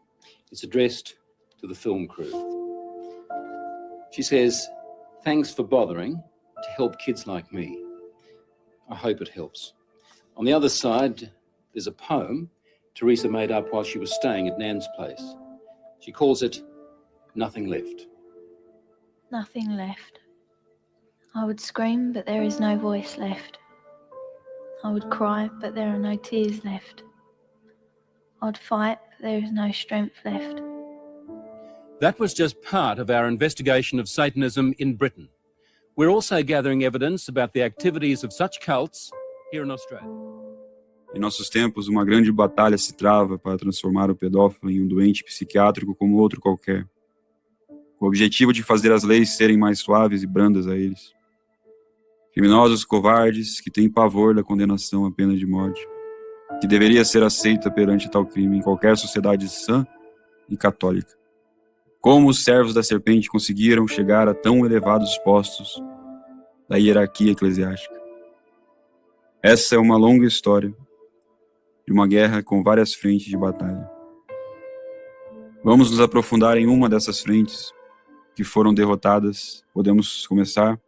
It's addressed to the film crew. She says, "Thanks for bothering to help kids like me. I hope it helps." On the other side, there's a poem Teresa made up while she was staying at Nan's place. She calls it Nothing Left. Nothing left. I would scream, but there is no voice left. I would cry, but there are no tears left. I'd fight, but there is no strength left. That was just part of our investigation of Satanism in Britain. We're also gathering evidence about the activities of such cults here in Australia. Em nossos tempos, uma grande batalha se trava para transformar o pedófilo em um doente psiquiátrico como outro qualquer, com o objetivo de fazer as leis serem mais suaves e brandas a eles. Criminosos covardes que têm pavor da condenação à pena de morte, que deveria ser aceita perante tal crime em qualquer sociedade sã e católica. Como os servos da serpente conseguiram chegar a tão elevados postos da hierarquia eclesiástica? Essa é uma longa história de uma guerra com várias frentes de batalha. Vamos nos aprofundar em uma dessas frentes que foram derrotadas. Podemos começar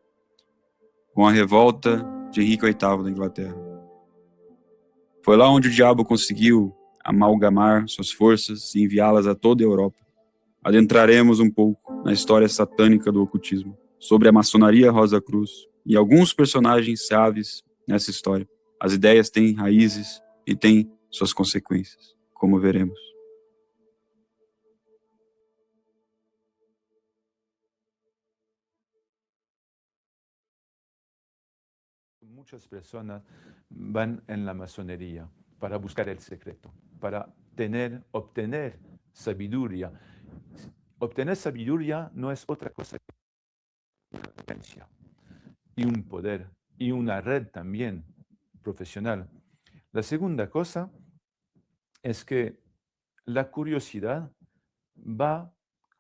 com a revolta de Henrique VIII da Inglaterra. Foi lá onde o diabo conseguiu amalgamar suas forças e enviá-las a toda a Europa. Adentraremos um pouco na história satânica do ocultismo, sobre a maçonaria Rosa Cruz e alguns personagens chaves nessa história. As ideias têm raízes e têm suas consequências, como veremos. Muchas personas van en la masonería para buscar el secreto, para obtener sabiduría. Obtener sabiduría no es otra cosa que una potencia y un poder y una red también profesional. La segunda cosa es que la curiosidad va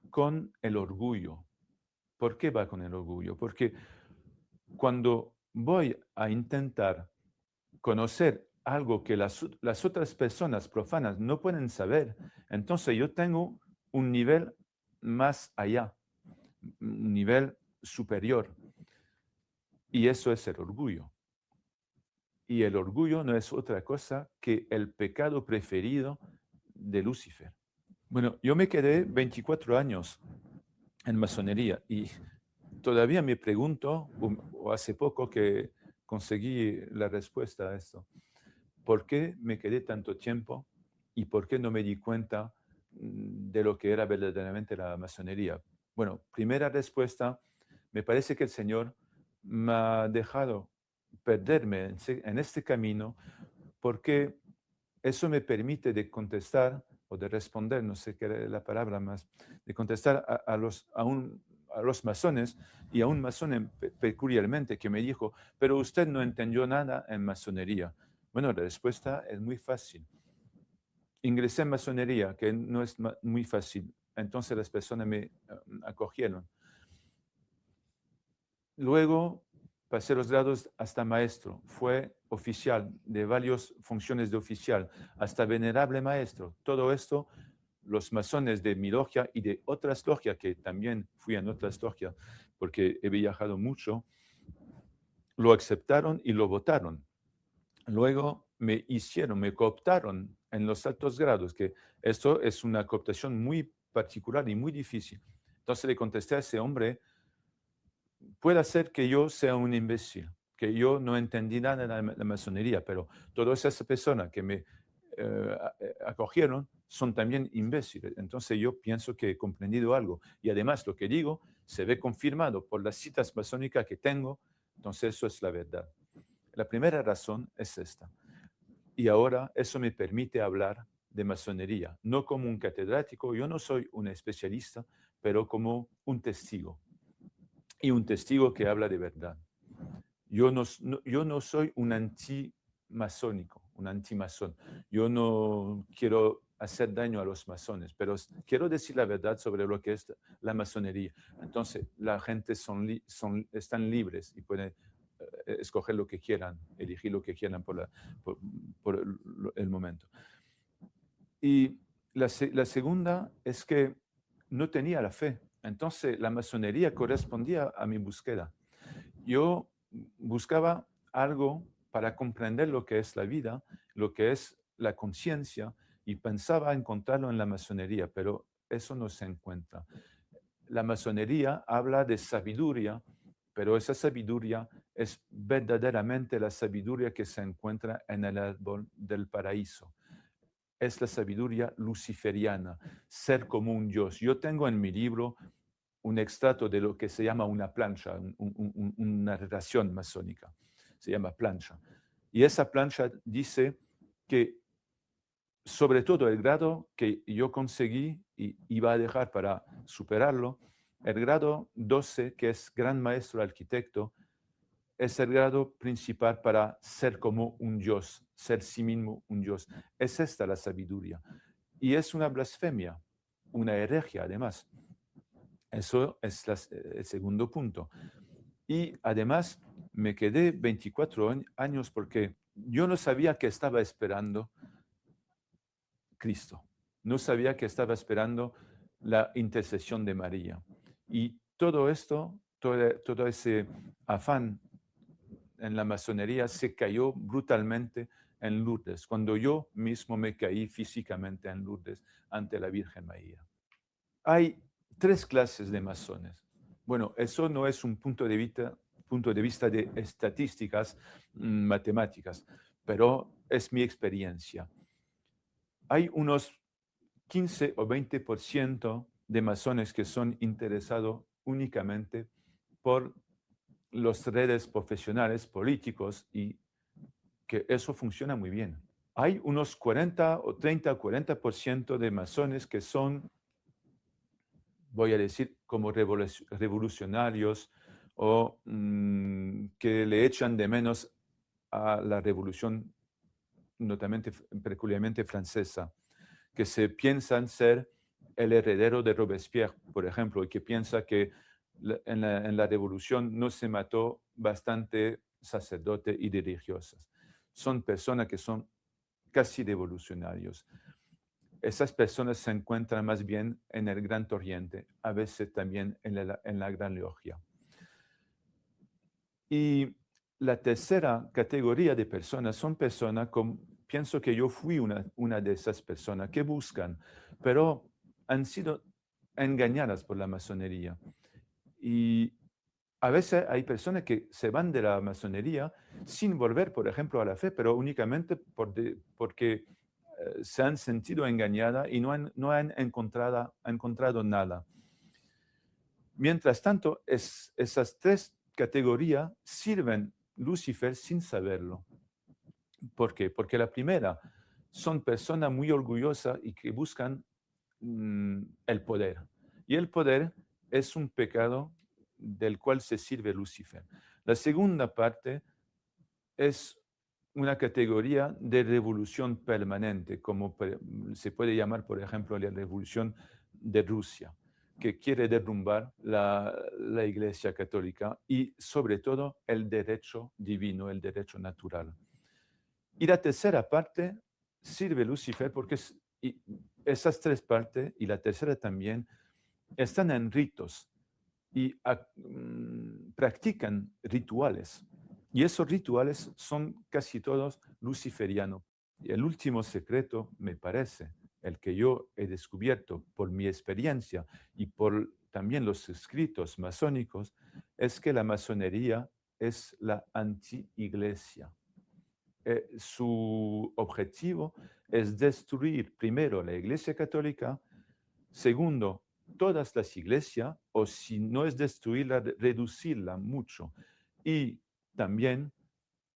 con el orgullo. ¿Por qué va con el orgullo? Porque cuando voy a intentar conocer algo que las otras personas profanas no pueden saber, entonces yo tengo un nivel más allá, un nivel superior. Y eso es el orgullo. Y el orgullo no es otra cosa que el pecado preferido de Lucifer. Bueno, yo me quedé 24 años en masonería y todavía me pregunto, o hace poco que conseguí la respuesta a esto, ¿por qué me quedé tanto tiempo y por qué no me di cuenta de lo que era verdaderamente la masonería? Bueno, primera respuesta, me parece que el Señor me ha dejado perderme en este camino porque eso me permite de contestar o de responder, no sé qué era la palabra más, de contestar a los masones y a un masón peculiarmente que me dijo, pero usted no entendió nada en masonería. Bueno, la respuesta es muy fácil. Ingresé en masonería, que no es muy fácil. Entonces las personas me acogieron. Luego pasé los grados hasta maestro. Fue oficial, de varias funciones de oficial, hasta venerable maestro. Todo esto, los masones de mi logia y de otras logias, que también fui en otras logias, porque he viajado mucho, lo aceptaron y lo votaron. Luego me cooptaron en los altos grados, que esto es una cooptación muy particular y muy difícil. Entonces le contesté a ese hombre, puede ser que yo sea un imbécil, que yo no entendí nada de la masonería, pero todas esas personas que me acogieron son también imbéciles. Entonces yo pienso que he comprendido algo. Y además lo que digo se ve confirmado por las citas masónicas que tengo. Entonces eso es la verdad. La primera razón es esta. Y ahora eso me permite hablar de masonería, no como un catedrático, yo no soy un especialista, pero como un testigo. y un testigo que habla de verdad. Yo no soy un antimasónico, un antimasón. Yo no quiero hacer daño a los masones, pero quiero decir la verdad sobre lo que es la masonería. Entonces, la gente están libres y pueden escoger lo que quieran, elegir lo que quieran por el momento. Y la segunda es que no tenía la fe. Entonces, la masonería correspondía a mi búsqueda. Yo buscaba algo para comprender lo que es la vida, lo que es la conciencia, y pensaba encontrarlo en la masonería, pero eso no se encuentra. La masonería habla de sabiduría, pero esa sabiduría es verdaderamente la sabiduría que se encuentra en el árbol del paraíso. Es la sabiduría luciferiana, ser como un Dios. Yo tengo en mi libro un extracto de lo que se llama una plancha, una relación masónica, se llama plancha. Y esa plancha dice que sobre todo el grado que yo conseguí y iba a dejar para superarlo, el grado 12, que es gran maestro arquitecto, es el grado principal para ser como un Dios, ser sí mismo un Dios. Es esta la sabiduría. Y es una blasfemia, una herejía además. Eso es el segundo punto. Y además me quedé 24 años porque yo no sabía que estaba esperando Cristo. No sabía que estaba esperando la intercesión de María. Y todo esto, todo ese afán en la masonería se cayó brutalmente en Lourdes, cuando yo mismo me caí físicamente en Lourdes ante la Virgen María. Hay 3 clases de masones. Bueno, eso no es un punto de vista de estadísticas matemáticas, pero es mi experiencia. Hay unos 15 o 20% de masones que son interesados únicamente por las redes profesionales, políticos, y que eso funciona muy bien. Hay unos 40 o 30 o 40% de masones que son, voy a decir, como revolucionarios o que le echan de menos a la revolución, peculiarmente francesa, que se piensan ser el heredero de Robespierre, por ejemplo, y que piensa que en la revolución no se mató bastante sacerdotes y religiosas. Son personas que son casi revolucionarios. Esas personas se encuentran más bien en el Gran Oriente, a veces también en la Gran Logia. Y la tercera categoría de personas son personas pienso que yo fui una de esas personas que buscan, pero han sido engañadas por la masonería. Y a veces hay personas que se van de la masonería sin volver, por ejemplo, a la fe, pero únicamente porque se han sentido engañadas y no han encontrado nada. Mientras tanto, esas 3 categorías sirven Lucifer sin saberlo. ¿Por qué? Porque la primera son personas muy orgullosas y que buscan el poder. Y el poder es un pecado del cual se sirve Lucifer. La segunda parte es una categoría de revolución permanente, como se puede llamar, por ejemplo, la revolución de Rusia, que quiere derrumbar la Iglesia Católica y, sobre todo, el derecho divino, el derecho natural. Y la tercera parte sirve Lucifer porque esas 3 partes, y la tercera también, están en ritos y practican rituales. Y esos rituales son casi todos luciferianos. Y el último secreto, me parece, el que yo he descubierto por mi experiencia y por también los escritos masónicos, es que la masonería es la anti-iglesia. Su objetivo es destruir primero la Iglesia Católica, segundo, todas las iglesias, o si no es destruirla, reducirla mucho, y también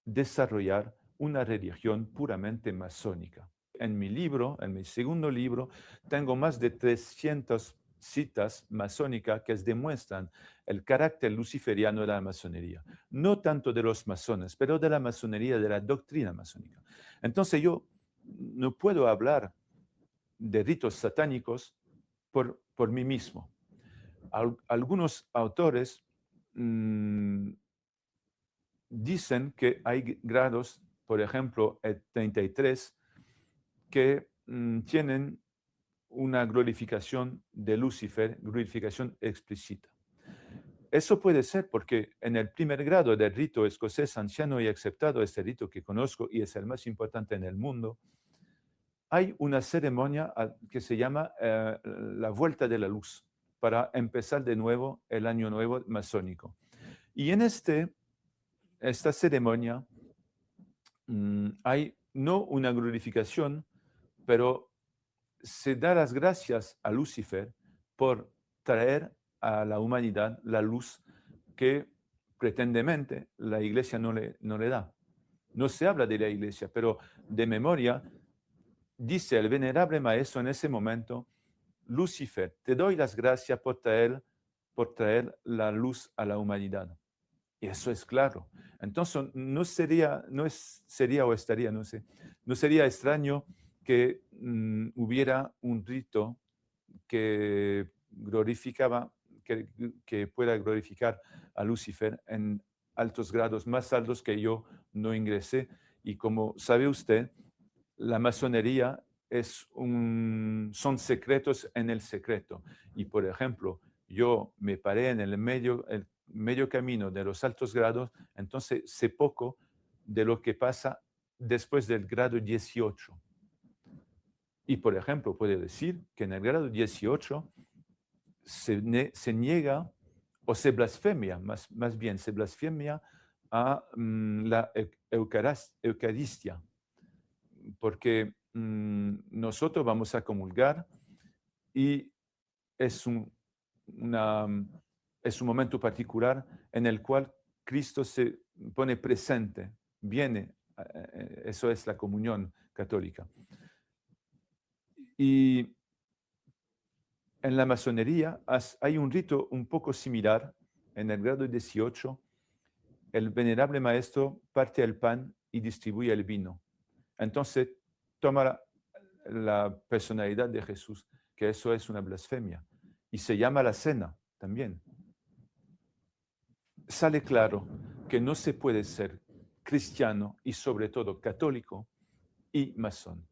desarrollar una religión puramente masónica. En mi libro, en mi segundo libro, tengo más de 300 citas masónicas que demuestran el carácter luciferiano de la masonería. No tanto de los masones, pero de la masonería, de la doctrina masónica. Entonces yo no puedo hablar de ritos satánicos por mí mismo. Algunos autores dicen que hay grados, por ejemplo, el 33, que tienen una glorificación de Lucifer, glorificación explícita. Eso puede ser porque en el primer grado del rito escocés anciano y aceptado, este rito que conozco y es el más importante en el mundo, hay una ceremonia que se llama la vuelta de la luz, para empezar de nuevo el año nuevo masónico. Y en esta ceremonia hay no una glorificación, pero se da las gracias a Lucifer por traer a la humanidad la luz que pretendemente la Iglesia no le da. No se habla de la Iglesia, pero de memoria dice el venerable maestro en ese momento: Lucifer, te doy las gracias por traer la luz a la humanidad. Y eso es claro. Entonces no sería extraño que hubiera un rito que glorificaba, que pueda glorificar a Lucifer en altos grados, más altos que yo no ingresé. Y como sabe usted, la masonería son secretos en el secreto. Y por ejemplo, yo me paré en el medio camino de los altos grados, entonces sé poco de lo que pasa después del grado 18. Y por ejemplo, puede decir que en el grado 18 se niega o se blasfemia, más bien se blasfemia a la Eucaristía, porque nosotros vamos a comulgar y es un momento particular en el cual Cristo se pone presente, viene, eso es la comunión católica. Y en la masonería hay un rito un poco similar. En el grado 18, el venerable maestro parte el pan y distribuye el vino. Entonces toma la personalidad de Jesús, que eso es una blasfemia, y se llama la cena también. Sale claro que no se puede ser cristiano y sobre todo católico y masón.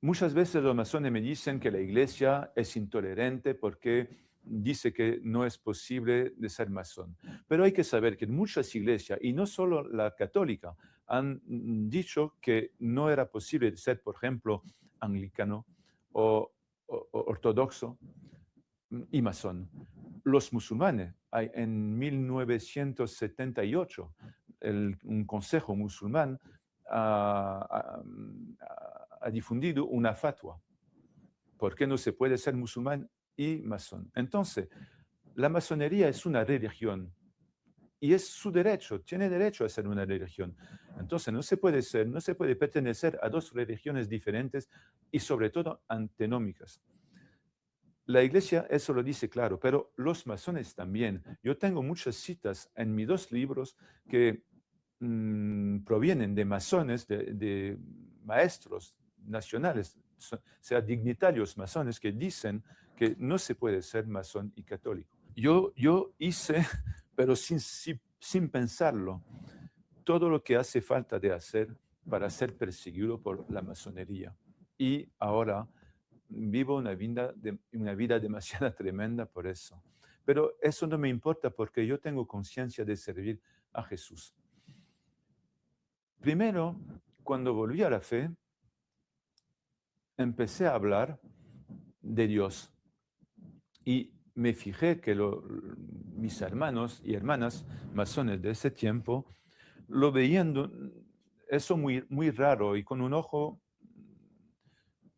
Muchas veces los masones me dicen que la Iglesia es intolerante porque dice que no es posible de ser masón. Pero hay que saber que muchas iglesias, y no solo la católica, han dicho que no era posible ser, por ejemplo, anglicano o ortodoxo y masón. Los musulmanes, en 1978, un consejo musulmán ha difundido una fatwa. ¿Por qué no se puede ser musulmán y masón? Entonces, la masonería es una religión y es su derecho, tiene derecho a ser una religión. Entonces, no se puede pertenecer a dos religiones diferentes y sobre todo antinómicas. La Iglesia eso lo dice claro, pero los masones también. Yo tengo muchas citas en mis dos libros que provienen de masones, de maestros nacionales, sea dignitarios masones, que dicen que no se puede ser masón y católico. Yo hice, pero sin pensarlo, todo lo que hace falta de hacer para ser perseguido por la masonería. Y ahora vivo una vida demasiado tremenda por eso. Pero eso no me importa porque yo tengo conciencia de servir a Jesús. Primero, cuando volví a la fe, empecé a hablar de Dios y me fijé que mis hermanos y hermanas masones de ese tiempo lo veían eso muy, muy raro y con un ojo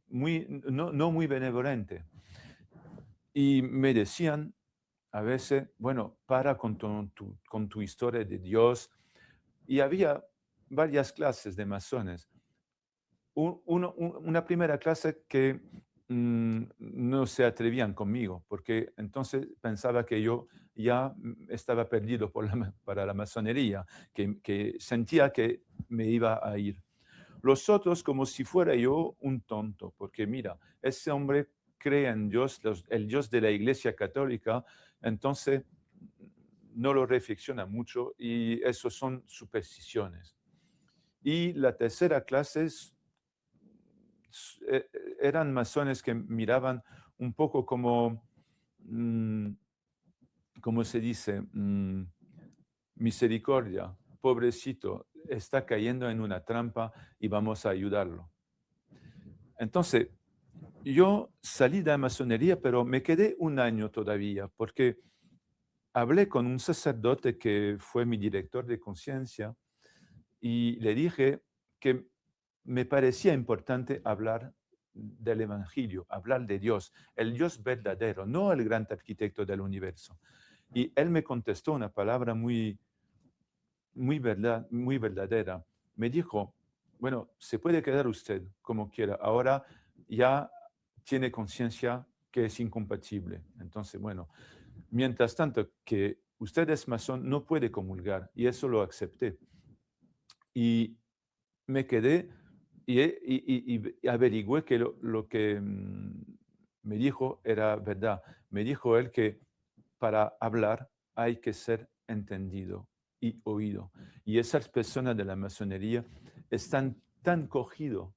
no muy benevolente. Y me decían a veces, bueno, para con tu historia de Dios. Y había varias clases de masones. Una primera clase que no se atrevían conmigo, porque entonces pensaba que yo ya estaba perdido para la masonería, que sentía que me iba a ir. Los otros como si fuera yo un tonto, porque mira, ese hombre cree en Dios, el Dios de la Iglesia Católica, entonces no lo reflexiona mucho y eso son supersticiones. Y la tercera clase eran masones que miraban un poco como, ¿cómo se dice? Misericordia, pobrecito, está cayendo en una trampa y vamos a ayudarlo. Entonces, yo salí de la masonería, pero me quedé un año todavía, porque hablé con un sacerdote que fue mi director de conciencia y le dije que me parecía importante hablar del Evangelio, hablar de Dios, el Dios verdadero, no el gran arquitecto del universo. Y él me contestó una palabra muy verdadera. Me dijo, bueno, se puede quedar usted como quiera, ahora ya tiene conciencia que es incompatible. Entonces, bueno, mientras tanto que usted es masón, no puede comulgar, y eso lo acepté. Y me quedé y averigüé que lo que me dijo era verdad. Me dijo él que para hablar hay que ser entendido y oído. Y esas personas de la masonería están tan cogida,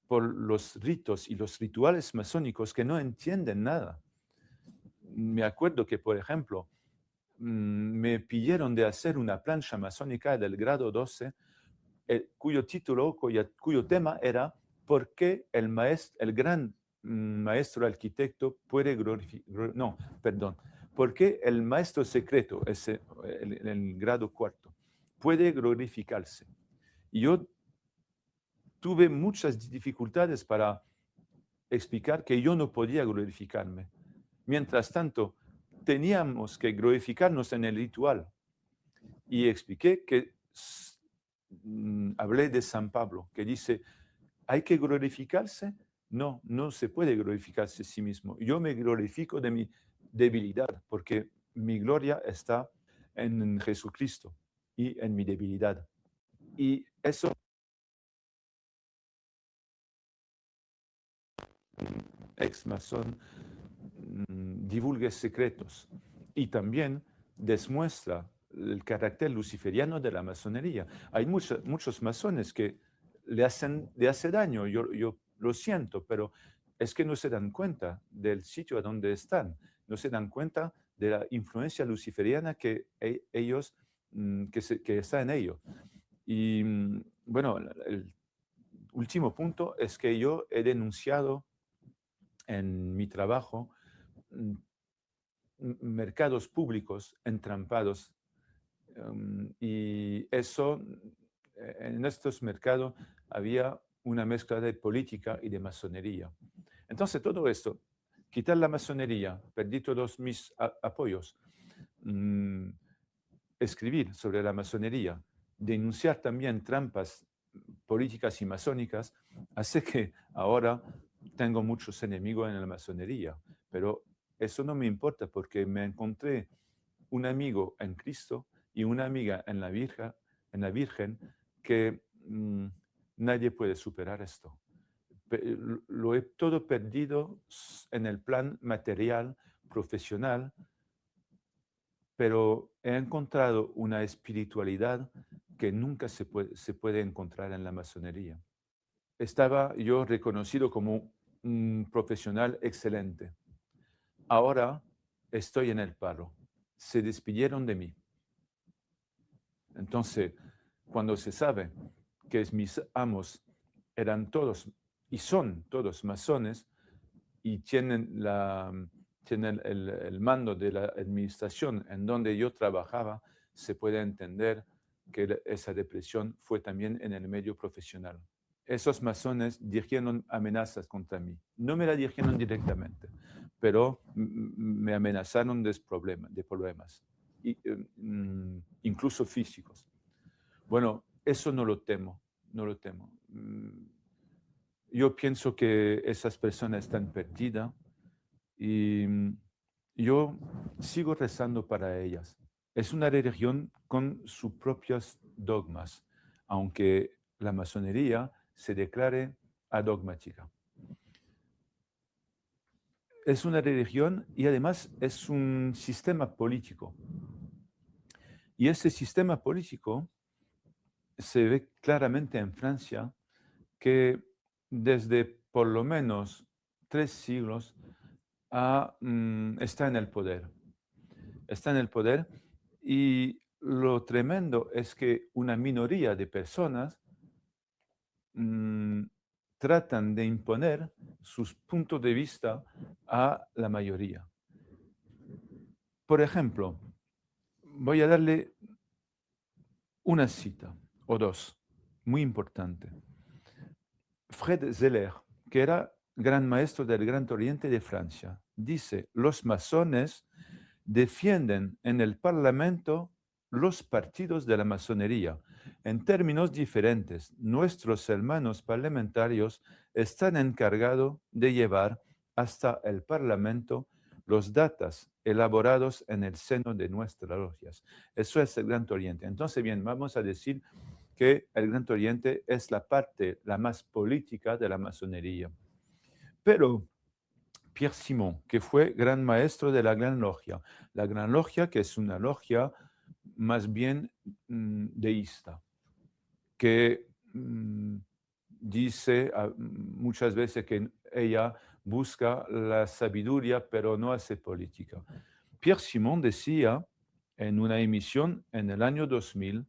por los ritos y los rituales masónicos que no entienden nada. Me acuerdo que, por ejemplo, me pidieron de hacer una plancha masónica del grado 12, cuyo título, cuyo tema era ¿por qué el gran maestro arquitecto puede glorificar? No, perdón. ¿Por qué el maestro secreto, el grado 4, puede glorificarse? Y yo tuve muchas dificultades para explicar que yo no podía glorificarme. Mientras tanto, teníamos que glorificarnos en el ritual. Y expliqué que hablé de San Pablo, que dice, ¿hay que glorificarse? No, no se puede glorificarse a sí mismo. Yo me glorifico de mi debilidad, porque mi gloria está en Jesucristo y en mi debilidad. Y eso ex-masón divulgue secretos y también demuestra el carácter luciferiano de la masonería. Hay muchos masones que le hace daño, yo lo siento, pero es que no se dan cuenta del sitio a donde están, no se dan cuenta de la influencia luciferiana que ellos, que está en ellos. Y bueno, el último punto es que yo he denunciado en mi trabajo mercados públicos entrampados y eso, en estos mercados había una mezcla de política y de masonería. Entonces todo esto, quitar la masonería, perdí todos mis apoyos, escribir sobre la masonería, denunciar también trampas políticas y masónicas, hace que ahora tengo muchos enemigos en la masonería, pero eso no me importa porque me encontré un amigo en Cristo y una amiga en la Virgen que nadie puede superar esto. Lo he todo perdido en el plan material, profesional, pero he encontrado una espiritualidad que nunca se puede encontrar en la masonería. Estaba yo reconocido como un profesional excelente. Ahora estoy en el paro. Se despidieron de mí. Entonces, cuando se sabe que mis amos eran todos y son todos masones y tienen el mando de la administración en donde yo trabajaba, se puede entender que esa depresión fue también en el medio profesional. Esos masones dirigieron amenazas contra mí. No me la dirigieron directamente, pero me amenazaron de problemas, incluso físicos. Bueno, eso no lo temo, no lo temo. yo pienso que esas personas están perdidas y yo sigo rezando para ellas. Es una religión con sus propios dogmas, aunque la masonería se declare adogmática. Es una religión y además es un sistema político. Y ese sistema político se ve claramente en Francia, que desde por lo menos 3 siglos está en el poder. Está en el poder y lo tremendo es que una minoría de personas tratan de imponer sus puntos de vista a la mayoría. Por ejemplo, voy a darle una cita o dos, muy importante. Fred Zeller, que era gran maestro del Gran Oriente de Francia, dice: los masones defienden en el Parlamento los partidos de la masonería. En términos diferentes, nuestros hermanos parlamentarios están encargados de llevar hasta el Parlamento los datos elaborados en el seno de nuestras logias. Eso es el Gran Oriente. Entonces, bien, vamos a decir que el Gran Oriente es la parte la más política de la masonería. Pero Pierre Simon, que fue gran maestro de la Gran Logia, que es una logia más bien deísta, que dice muchas veces que ella busca la sabiduría, pero no hace política. Pierre Simon decía en una emisión en el año 2000: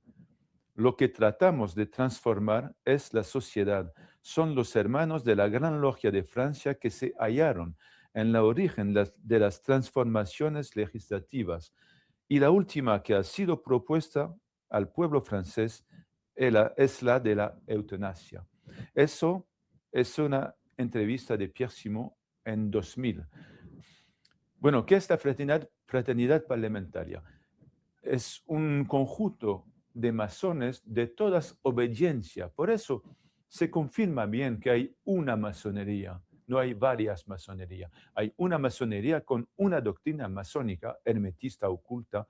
lo que tratamos de transformar es la sociedad. Son los hermanos de la Gran Logia de Francia que se hallaron en el origen de las transformaciones legislativas. Y la última que ha sido propuesta al pueblo francés es la de la eutanasia. Eso es una entrevista de Pierre Simon en 2000. Bueno, ¿qué es la fraternidad parlamentaria? Es un conjunto de masones de todas obediencia. Por eso se confirma bien que hay una masonería, no hay varias masonerías. Hay una masonería con una doctrina masónica, hermetista oculta,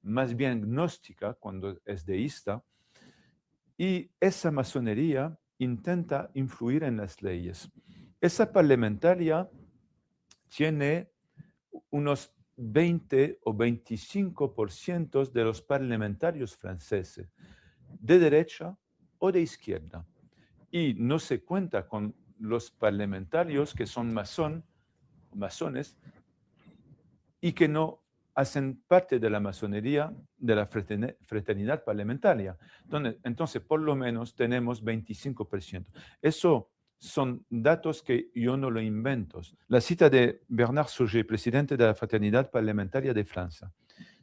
más bien gnóstica cuando es deísta, y esa masonería intenta influir en las leyes. Esa parlamentaria tiene unos 20 o 25% de los parlamentarios franceses, de derecha o de izquierda. Y no se cuenta con los parlamentarios que son masones y que no hacen parte de la masonería, de la fraternidad parlamentaria. Entonces, por lo menos tenemos 25%. Eso son datos que yo no lo invento. La cita de Bernard Sauger, presidente de la Fraternidad Parlamentaria de Francia: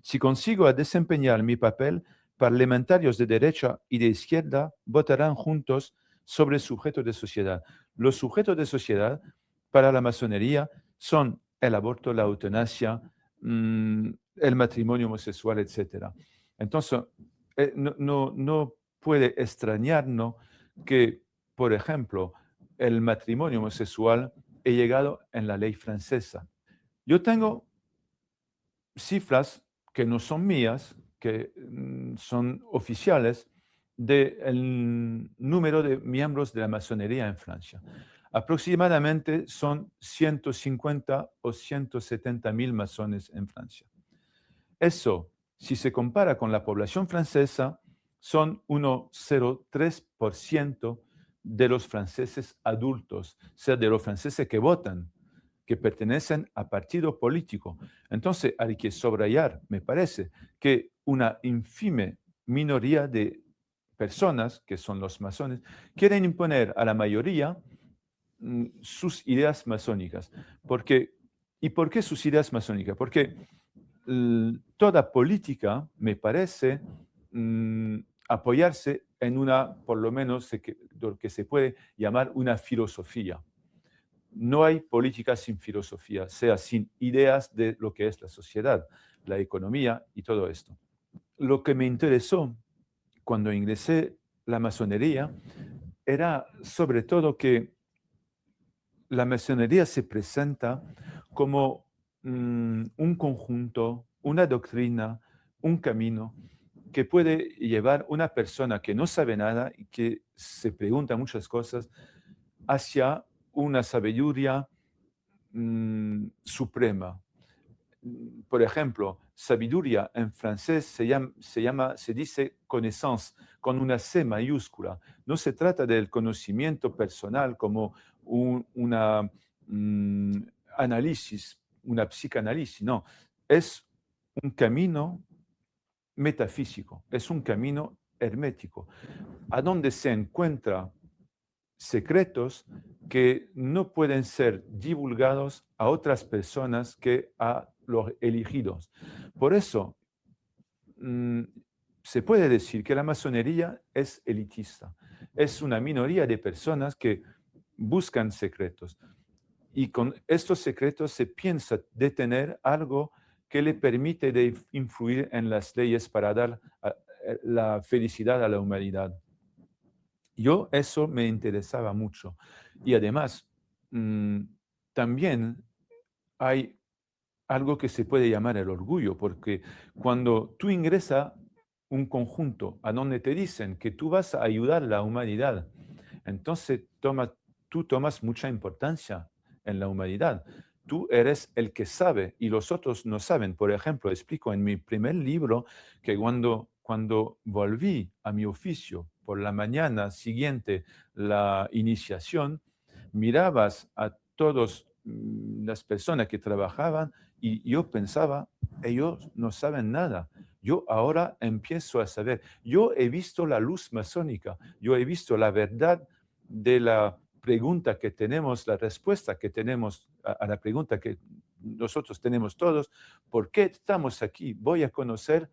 si consigo desempeñar mi papel, parlamentarios de derecha y de izquierda votarán juntos sobre sujetos de sociedad. Los sujetos de sociedad para la masonería son el aborto, la eutanasia, el matrimonio homosexual, etc. Entonces, no puede extrañarnos que, por ejemplo, el matrimonio homosexual ha llegado en la ley francesa. Yo tengo cifras que no son mías, que son oficiales, del número de miembros de la masonería en Francia. Aproximadamente son 150 o 170.000 masones en Francia. Eso, si se compara con la población francesa, son 0,03% de los franceses adultos, o sea, de los franceses que votan, que pertenecen a partido político. Entonces, hay que subrayar, me parece, que una ínfime minoría de personas, que son los masones, quieren imponer a la mayoría sus ideas masónicas. ¿Y por qué sus ideas masónicas? Porque toda política, me parece, apoyarse en una, por lo menos, lo que se puede llamar una filosofía. No hay política sin filosofía, sea sin ideas de lo que es la sociedad, la economía y todo esto. Lo que me interesó cuando ingresé a la masonería era sobre todo que la masonería se presenta como un conjunto, una doctrina, un camino que puede llevar una persona que no sabe nada y que se pregunta muchas cosas hacia una sabiduría suprema. Por ejemplo, sabiduría en francés se dice connaissance, con una C mayúscula. No se trata del conocimiento personal como una análisis, una psicanálisis, no. Es un camino metafísico, es un camino hermético, a donde se encuentran secretos que no pueden ser divulgados a otras personas que a los elegidos. Por eso, se puede decir que la masonería es elitista. Es una minoría de personas que buscan secretos. Y con estos secretos se piensa de tener algo que le permite de influir en las leyes para dar la felicidad a la humanidad. Yo eso me interesaba mucho. Y además, también hay algo que se puede llamar el orgullo, porque cuando tú ingresas un conjunto a donde te dicen que tú vas a ayudar a la humanidad, entonces tú tomas mucha importancia en la humanidad. Tú eres el que sabe y los otros no saben. Por ejemplo, explico en mi primer libro que cuando volví a mi oficio por la mañana siguiente la iniciación, mirabas a todas las personas que trabajaban y yo pensaba, ellos no saben nada. Yo ahora empiezo a saber. Yo he visto la luz masónica, yo he visto la verdad de la pregunta que tenemos, la respuesta que tenemos a la pregunta que nosotros tenemos todos, ¿por qué estamos aquí? Voy a conocer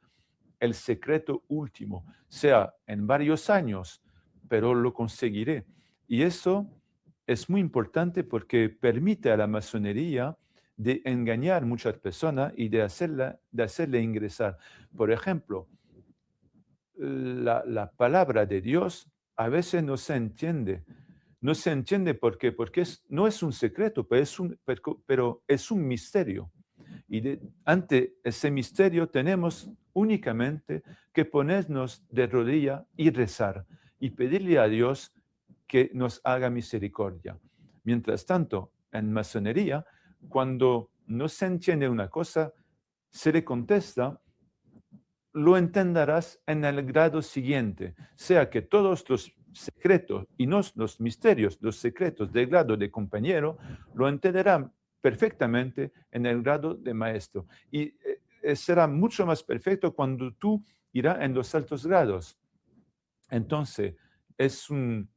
el secreto último, sea en varios años, pero lo conseguiré. Y eso es muy importante porque permite a la masonería de engañar a muchas personas y de hacerle ingresar. Por ejemplo, la palabra de Dios a veces no se entiende. No se entiende por qué, porque no es un secreto, pero es un misterio. Y ante ese misterio tenemos únicamente que ponernos de rodilla y rezar y pedirle a Dios que nos haga misericordia. Mientras tanto, en masonería, cuando no se entiende una cosa, se le contesta, lo entenderás en el grado siguiente, sea que todos los secretos y no los misterios, los secretos del grado de compañero, lo entenderán perfectamente en el grado de maestro. Y será mucho más perfecto cuando tú irás en los altos grados. Entonces, es un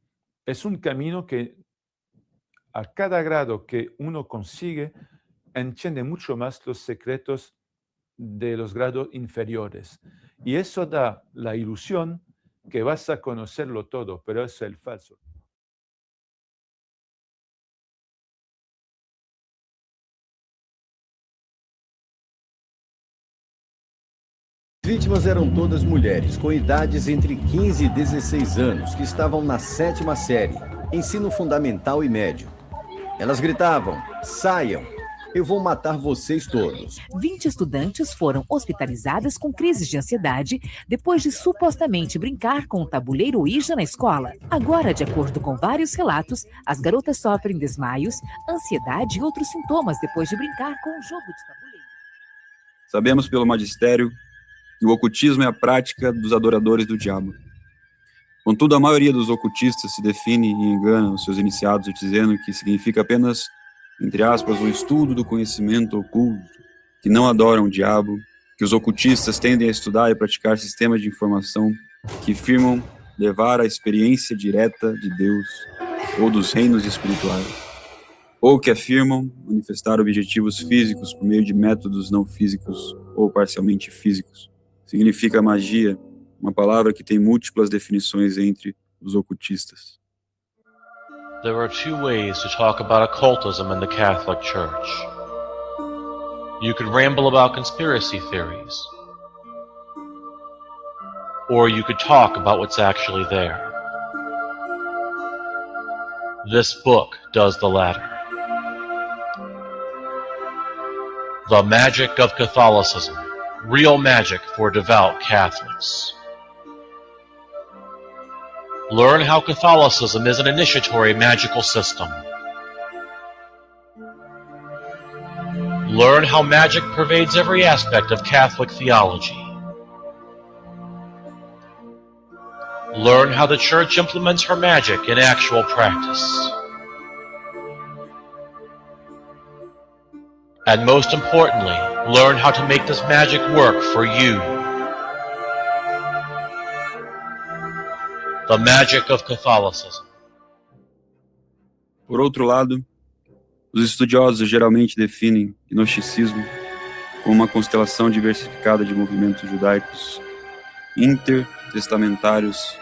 camino que a cada grado que uno consigue, entiende mucho más los secretos de los grados inferiores. Y eso da la ilusión que vas a conocerlo todo, pero es el falso. As vítimas eram todas mulheres, com idades entre 15 e 16 anos, que estavam na 7ª série, ensino fundamental e médio. Elas gritavam, saiam, eu vou matar vocês todos. 20 estudantes foram hospitalizadas com crises de ansiedade depois de supostamente brincar com o tabuleiro Ouija na escola. Agora, de acordo com vários relatos, as garotas sofrem desmaios, ansiedade e outros sintomas depois de brincar com o jogo de tabuleiro. Sabemos pelo magistério que o ocultismo é a prática dos adoradores do diabo. Contudo, a maioria dos ocultistas se define e engana os seus iniciados dizendo que significa apenas, entre aspas, o estudo do conhecimento oculto, que não adoram o diabo, que os ocultistas tendem a estudar e praticar sistemas de informação que afirmam levar a experiência direta de Deus ou dos reinos espirituais, ou que afirmam manifestar objetivos físicos por meio de métodos não físicos ou parcialmente físicos. Significa magia, uma palavra que tem múltiplas definições entre os ocultistas. There are two ways to talk about occultism in the Catholic Church. You could ramble about conspiracy theories, or you could talk about what's actually there. This book does the latter. The Magic of Catholicism. Real magic for devout Catholics. Learn how Catholicism is an initiatory magical system. Learn how magic pervades every aspect of Catholic theology. Learn how the Church implements her magic in actual practice. And most importantly, learn how to make this magic work for you. The Magic of Catholicism. Por outro lado, os estudiosos geralmente definem gnosticismo como uma constelação diversificada de movimentos judaicos intertestamentários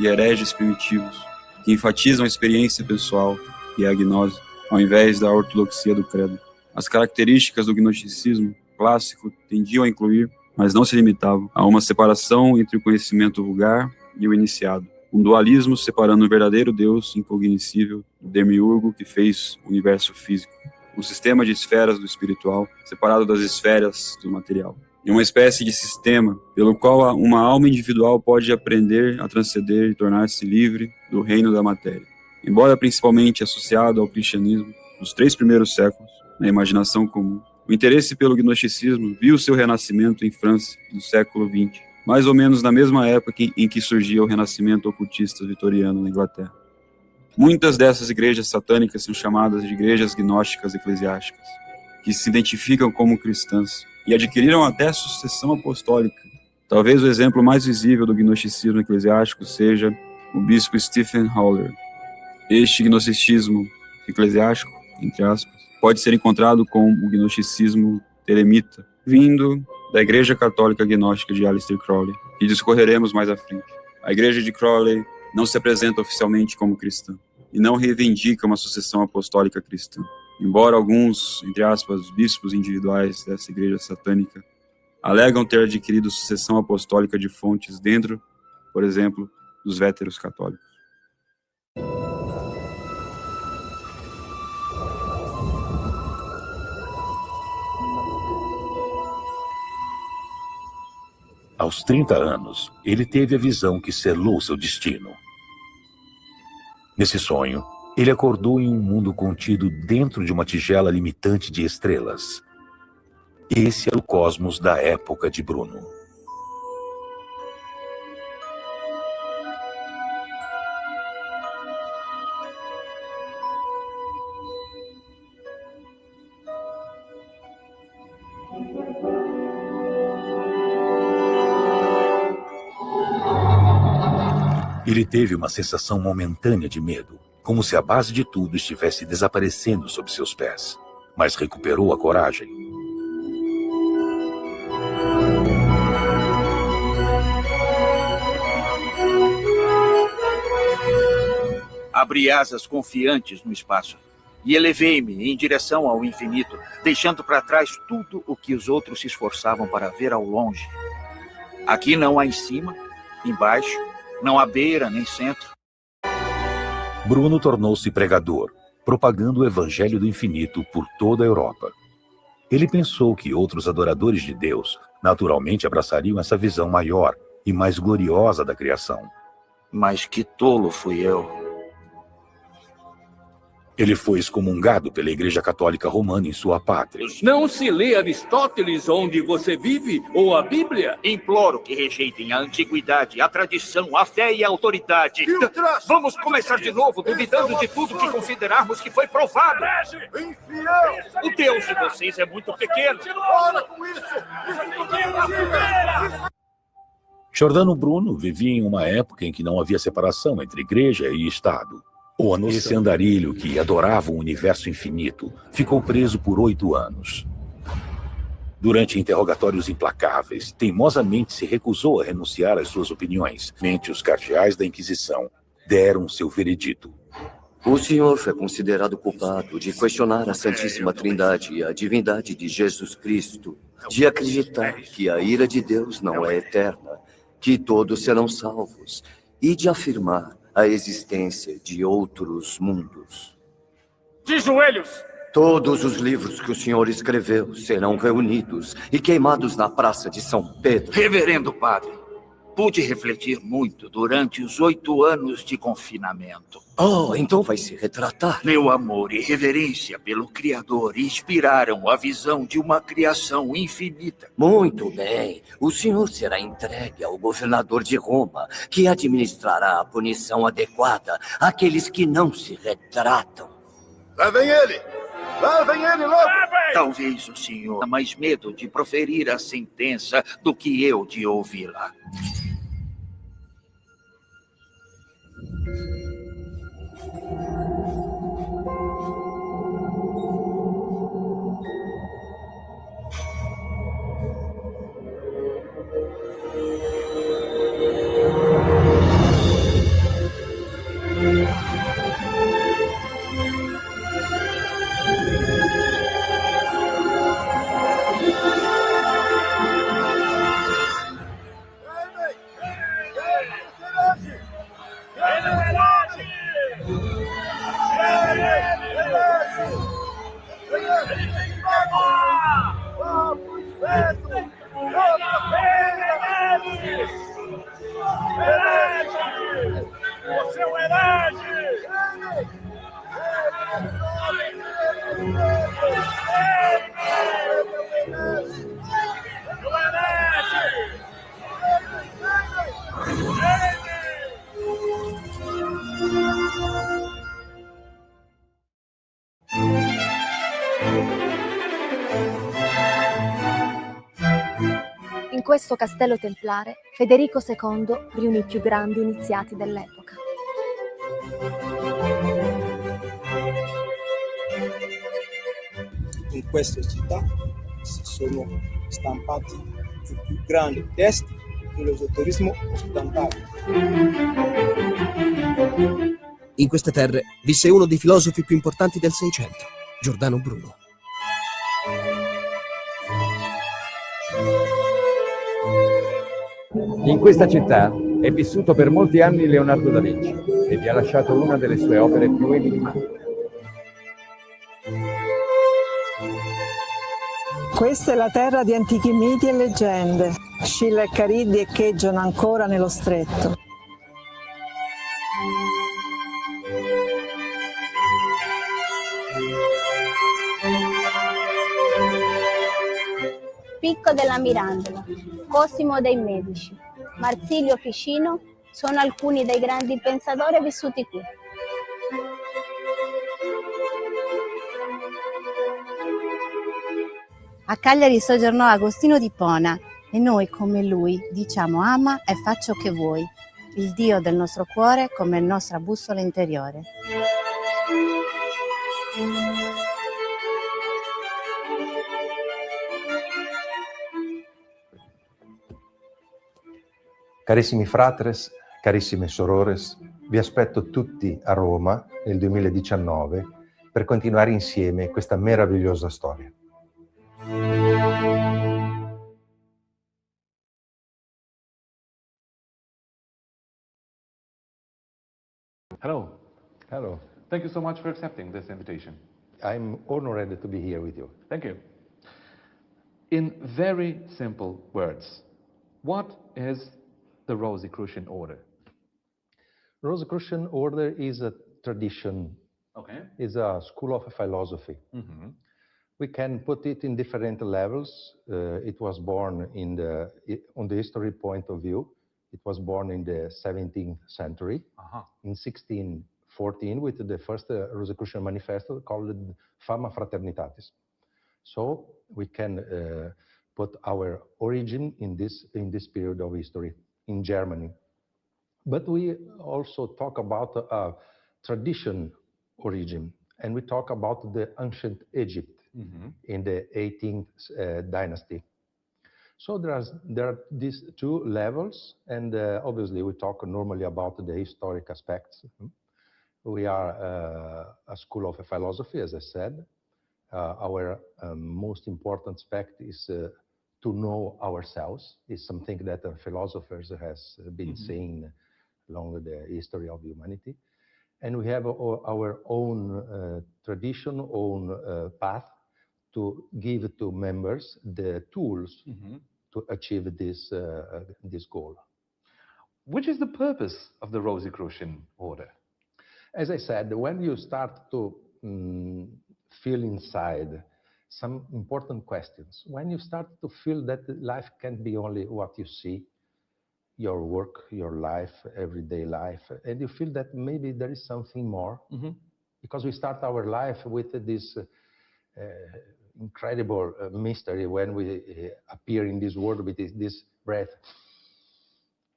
e hereges primitivos que enfatizam a experiência pessoal e a gnose, ao invés da ortodoxia do credo. As características do gnosticismo clássico tendiam a incluir, mas não se limitavam, a uma separação entre o conhecimento vulgar e o iniciado. Um dualismo separando o verdadeiro Deus incognoscível do demiurgo que fez o universo físico. Um sistema de esferas do espiritual separado das esferas do material. E uma espécie de sistema pelo qual uma alma individual pode aprender a transcender e tornar-se livre do reino da matéria. Embora principalmente associado ao cristianismo nos 3 primeiros séculos, na imaginação comum, o interesse pelo gnosticismo viu seu renascimento em França, no século XX, mais ou menos na mesma época em que surgia o renascimento ocultista vitoriano na Inglaterra. Muitas dessas igrejas satânicas são chamadas de igrejas gnósticas eclesiásticas, que se identificam como cristãs e adquiriram até sucessão apostólica. Talvez o exemplo mais visível do gnosticismo eclesiástico seja o bispo Stephen Howler. Este gnosticismo eclesiástico, entre aspas, pode ser encontrado com o gnosticismo telemita, vindo da Igreja Católica Gnóstica de Aleister Crowley, que discorreremos mais à frente. A Igreja de Crowley não se apresenta oficialmente como cristã e não reivindica uma sucessão apostólica cristã, embora alguns, entre aspas, bispos individuais dessa igreja satânica alegam ter adquirido sucessão apostólica de fontes dentro, por exemplo, dos véteros católicos. Aos 30 anos, ele teve a visão que selou seu destino. Nesse sonho, ele acordou em um mundo contido dentro de uma tigela limitante de estrelas. Esse era o cosmos da época de Bruno. Ele teve uma sensação momentânea de medo, como se a base de tudo estivesse desaparecendo sob seus pés, mas recuperou a coragem. Abri asas confiantes no espaço e elevei-me em direção ao infinito, deixando para trás tudo o que os outros se esforçavam para ver ao longe. Aqui não há em cima, embaixo, não há beira nem centro. Bruno tornou-se pregador, propagando o evangelho do infinito por toda a Europa. Ele pensou que outros adoradores de Deus naturalmente abraçariam essa visão maior e mais gloriosa da criação. Mas que tolo fui eu. Ele foi excomungado pela Igreja Católica Romana em sua pátria. Não se lê Aristóteles onde você vive ou a Bíblia? Imploro que rejeitem a antiguidade, a tradição, a fé e a autoridade. Vamos começar de novo, duvidando de tudo que considerarmos que foi provado. O Deus de vocês é muito pequeno. Para com isso! Giordano Bruno vivia em uma época em que não havia separação entre igreja e Estado. Esse andarilho que adorava o universo infinito ficou preso por 8 anos. Durante interrogatórios implacáveis, teimosamente se recusou a renunciar às suas opiniões. Mente os cardeais da Inquisição deram seu veredito. O senhor foi considerado culpado de questionar a Santíssima Trindade e a divindade de Jesus Cristo, de acreditar que a ira de Deus não é eterna, que todos serão salvos, e de afirmar a existência de outros mundos. De joelhos! Todos os livros que o senhor escreveu serão reunidos e queimados na Praça de São Pedro. Reverendo Padre, pude refletir muito durante os 8 anos de confinamento. Oh, então vai se retratar. Meu amor e reverência pelo Criador inspiraram a visão de uma criação infinita. Muito bem. O senhor será entregue ao governador de Roma, que administrará a punição adequada àqueles que não se retratam. Lá vem ele! Lá vem ele logo! Talvez o senhor tenha mais medo de proferir a sentença do que eu de ouvi-la. In questo castello templare, Federico II riunì i più grandi iniziati dell'epoca. In questa città si sono stampati i più grandi testi dell'esoterismo occidentale. In queste terre visse uno dei filosofi più importanti del Seicento, Giordano Bruno. In questa città è vissuto per molti anni Leonardo da Vinci e vi ha lasciato una delle sue opere più enigmatiche. Questa è la terra di antichi miti e leggende. Scilla e Cariddi echeggiano ancora nello stretto. Picco della Mirandola, Cosimo dei Medici, Marsilio Ficino sono alcuni dei grandi pensatori vissuti qui. A Cagliari soggiornò Agostino di Pona e noi, come lui, diciamo ama e fa ciò che vuoi, il Dio del nostro cuore come nostra bussola interiore. Carissimi fratres, carissime sorores, vi aspetto tutti a Roma nel 2019 per continuare insieme questa meravigliosa storia. Hello. Hello. Thank you so much for accepting this invitation. I'm honored to be here with you. Thank you. In very simple words, what is the Rosicrucian order? Rosicrucian order is a tradition. Okay. Is a school of philosophy. Mm-hmm. We can put it in different levels. It was born on the history point of view. It was born in the 17th century, in 1614, with the first Rosicrucian manifesto called Fama Fraternitatis. So we can put our origin in this period of history in Germany. But we also talk about a tradition origin, and we talk about the ancient Egypt in the 18th dynasty. So there are these two levels, and obviously we talk normally about the historic aspects. We are a school of philosophy, as I said. Our most important aspect is to know ourselves. Is something that philosophers has been saying along the history of humanity. And we have our own tradition, own path to give to members the tools to achieve this goal. Which is the purpose of the Rosicrucian order? As I said, when you start to feel inside some important questions, when you start to feel that life can't be only what you see, your work, your life, everyday life, and you feel that maybe there is something more, because we start our life with this incredible mystery when we appear in this world with this breath,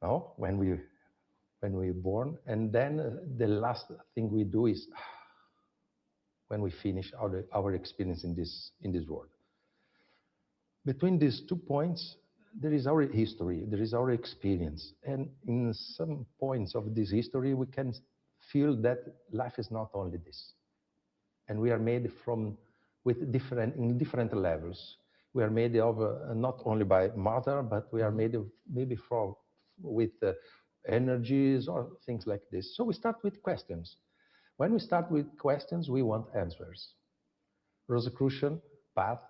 no? When we're born, and then the last thing we do is when we finish our experience in this world. Between these 2 points, there is our history, there is our experience, and in some points of this history, we can feel that life is not only this, and we are made in different levels. We are made of not only by matter, but we are made of maybe with energies or things like this. So we start with questions. When we start with questions, we want answers. Rosicrucian path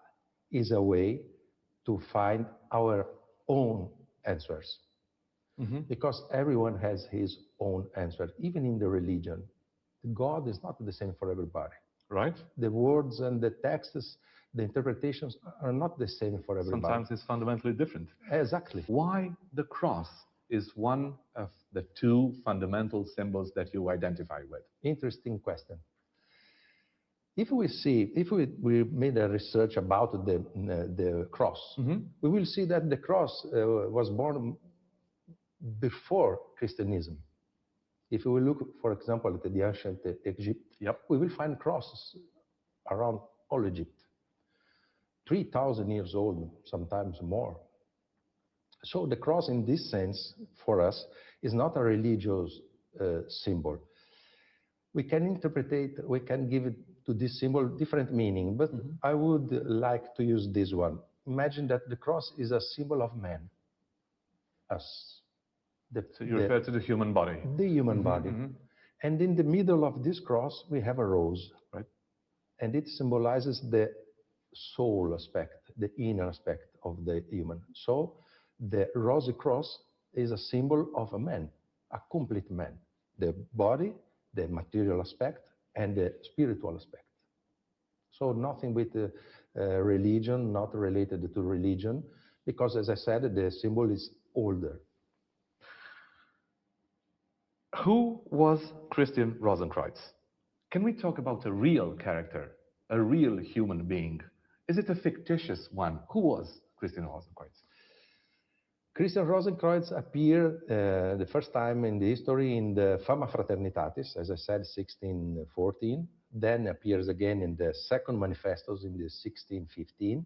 is a way to find our own answers. Because everyone has his own answer, even in the religion. God is not the same for everybody. Right. The words and the texts, the interpretations are not the same for everybody. Sometimes it's fundamentally different. Exactly. Why the cross is one of the two fundamental symbols that you identify with? Interesting question. If we made a research about the cross, we will see that the cross was born before Christianism. If we look, for example, at the ancient Egypt, we will find crosses around all Egypt. 3,000 years old, sometimes more. So the cross in this sense, for us, is not a religious symbol. We can interpret it, we can give it to this symbol different meaning, but I would like to use this one. Imagine that the cross is a symbol of man, us. So you refer to the human body. The human body. And in the middle of this cross, we have a rose. Right. And it symbolizes the soul aspect, the inner aspect of the human. So the rosy cross is a symbol of a man, a complete man. The body, the material aspect, and the spiritual aspect. So nothing with religion, not related to religion, because as I said, the symbol is older. Who was Christian Rosenkreuz? Can we talk about a real character, a real human being? Is it a fictitious one? Who was Christian Rosenkreuz? Christian Rosenkreuz appeared the first time in the history in the Fama Fraternitatis, as I said, 1614. Then appears again in the second manifestos in the 1615,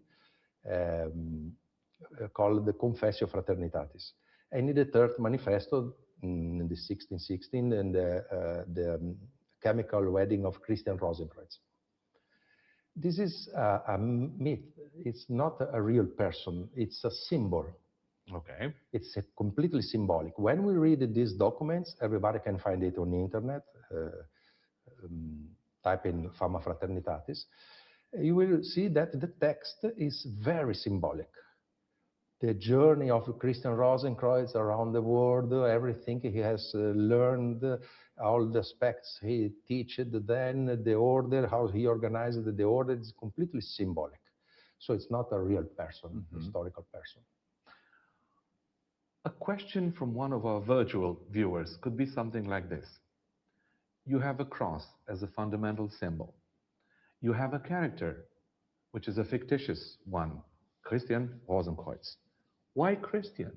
called the Confessio Fraternitatis. And in the third manifesto, in the 1616, and the chemical wedding of Christian Rosenkreuz. This is a myth. It's not a real person. It's a symbol. Okay. It's completely symbolic. When we read these documents, everybody can find it on the internet. Type in Fama Fraternitatis. You will see that the text is very symbolic. The journey of Christian Rosenkreuz around the world, everything he has learned, all the aspects he taught, then the order, how he organized the order, is completely symbolic. So it's not a real person, historical person. A question from one of our virtual viewers could be something like this. You have a cross as a fundamental symbol. You have a character, which is a fictitious one, Christian Rosenkreuz. Why Christian?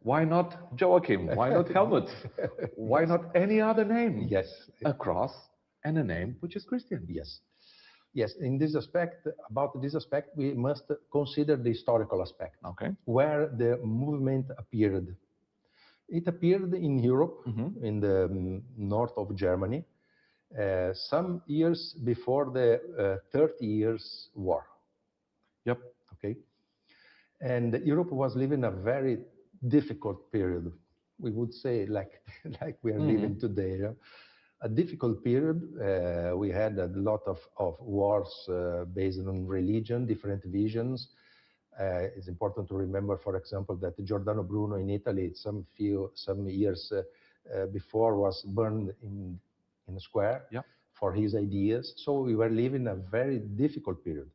Why not Joachim? Why not Helmut? Why not any other name? Yes. A cross and a name which is Christian. Yes. Yes, in this aspect, about this aspect, we must consider the historical aspect, where the movement appeared. It appeared in Europe, in the north of Germany, some years before the 30 Years' War. Yep. Okay. And Europe was living a very difficult period. we would say, like we are living today. A difficult period. We had a lot of wars based on religion, different visions. It's important to remember, for example, that Giordano Bruno in Italy, some years before, was burned in a square for his ideas. So we were living a very difficult period.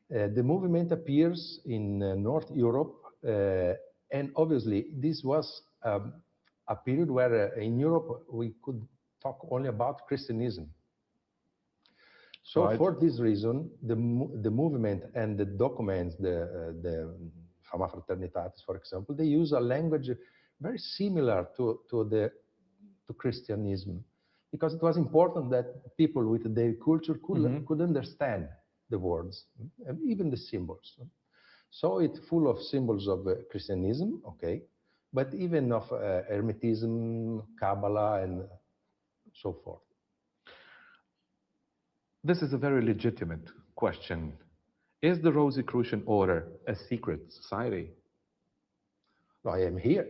The movement appears in North Europe, and obviously this was a period where in Europe we could talk only about Christianism. So for this reason, the movement and the documents, the Fama Fraternitatis, for example, they use a language very similar to Christianism, because it was important that people with their culture could understand the words and even the symbols. So it's full of symbols of Christianism, okay, but even of Hermetism, Kabbalah, and so forth. This is a very legitimate question. Is the Rosicrucian Order a secret society? No, I am here.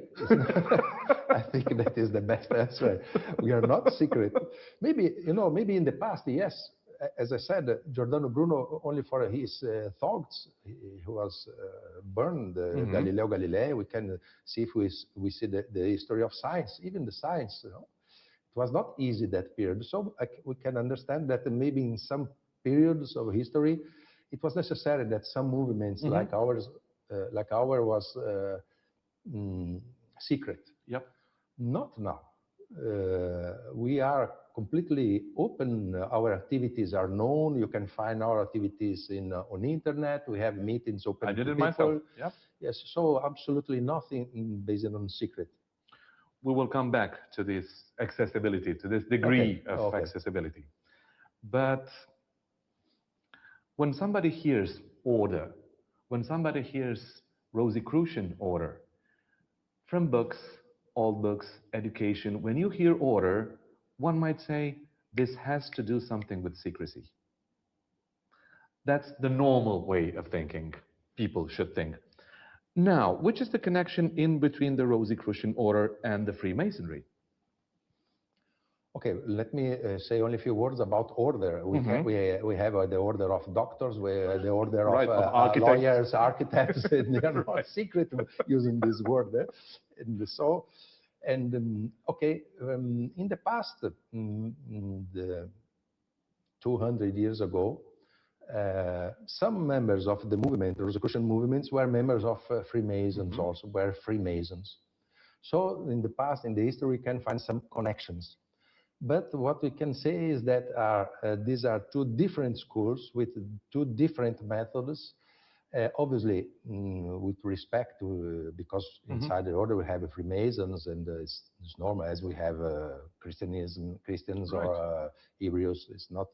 I think that is the best answer. We are not secret. Maybe, maybe in the past, yes. As I said, Giordano Bruno, only for his thoughts, he was burned. Galileo Galilei. We can see if we see the history of science, even the science. It was not easy, that period. So we can understand that maybe in some periods of history, it was necessary that some movements like ours was secret. Yep. Not now. We are completely open. Our activities are known. You can find our activities on internet. We have meetings open. I did to it people. myself. Yep. Yes. So absolutely nothing based on secret. We will come back to this accessibility, to this degree of accessibility. But when somebody hears order, when somebody hears Rosicrucian order, from books, old books, education, when you hear order, one might say, this has to do something with secrecy. That's the normal way of thinking. People should think. Now, which is the connection in between the Rosicrucian Order and the Freemasonry? Okay, let me say only a few words about order. We have the order of doctors, the order of lawyers, architects. And they are not secret using this word. In the past, 200 years ago, some members of the movement, the Rosicrucian movements, were members of Freemasons also, were Freemasons. So in the past, in the history, we can find some connections. But what we can say is that these are two different schools with two different methods. Obviously, with respect to, because inside the order we have Freemasons, and it's normal, as we have Christians or Hebrews. It's not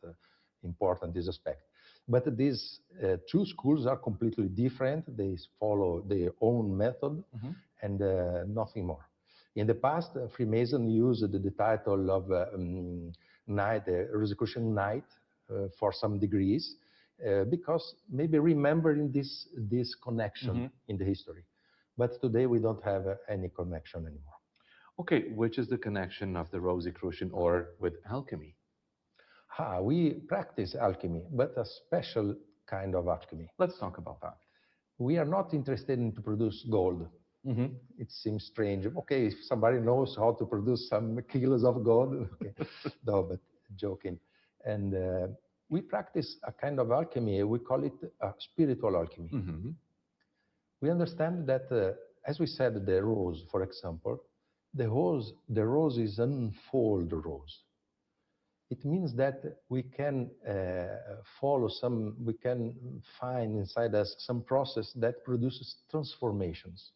important, this aspect. But these two schools are completely different. They follow their own method and nothing more. In the past, Freemason used the title of Knight, Rosicrucian Knight, for some degrees, because maybe remembering this connection in the history. But today we don't have any connection anymore. Okay, which is the connection of the Rosicrucian Order with alchemy? We practice alchemy, but a special kind of alchemy. Let's talk about that. We are not interested in to produce gold. It seems strange. Okay, if somebody knows how to produce some kilos of gold, okay. No, but joking. And we practice a kind of alchemy. We call it a spiritual alchemy. We understand that, as we said, the rose, for example, the rose is an unfold rose. It means that we can we can find inside us some process that produces transformations,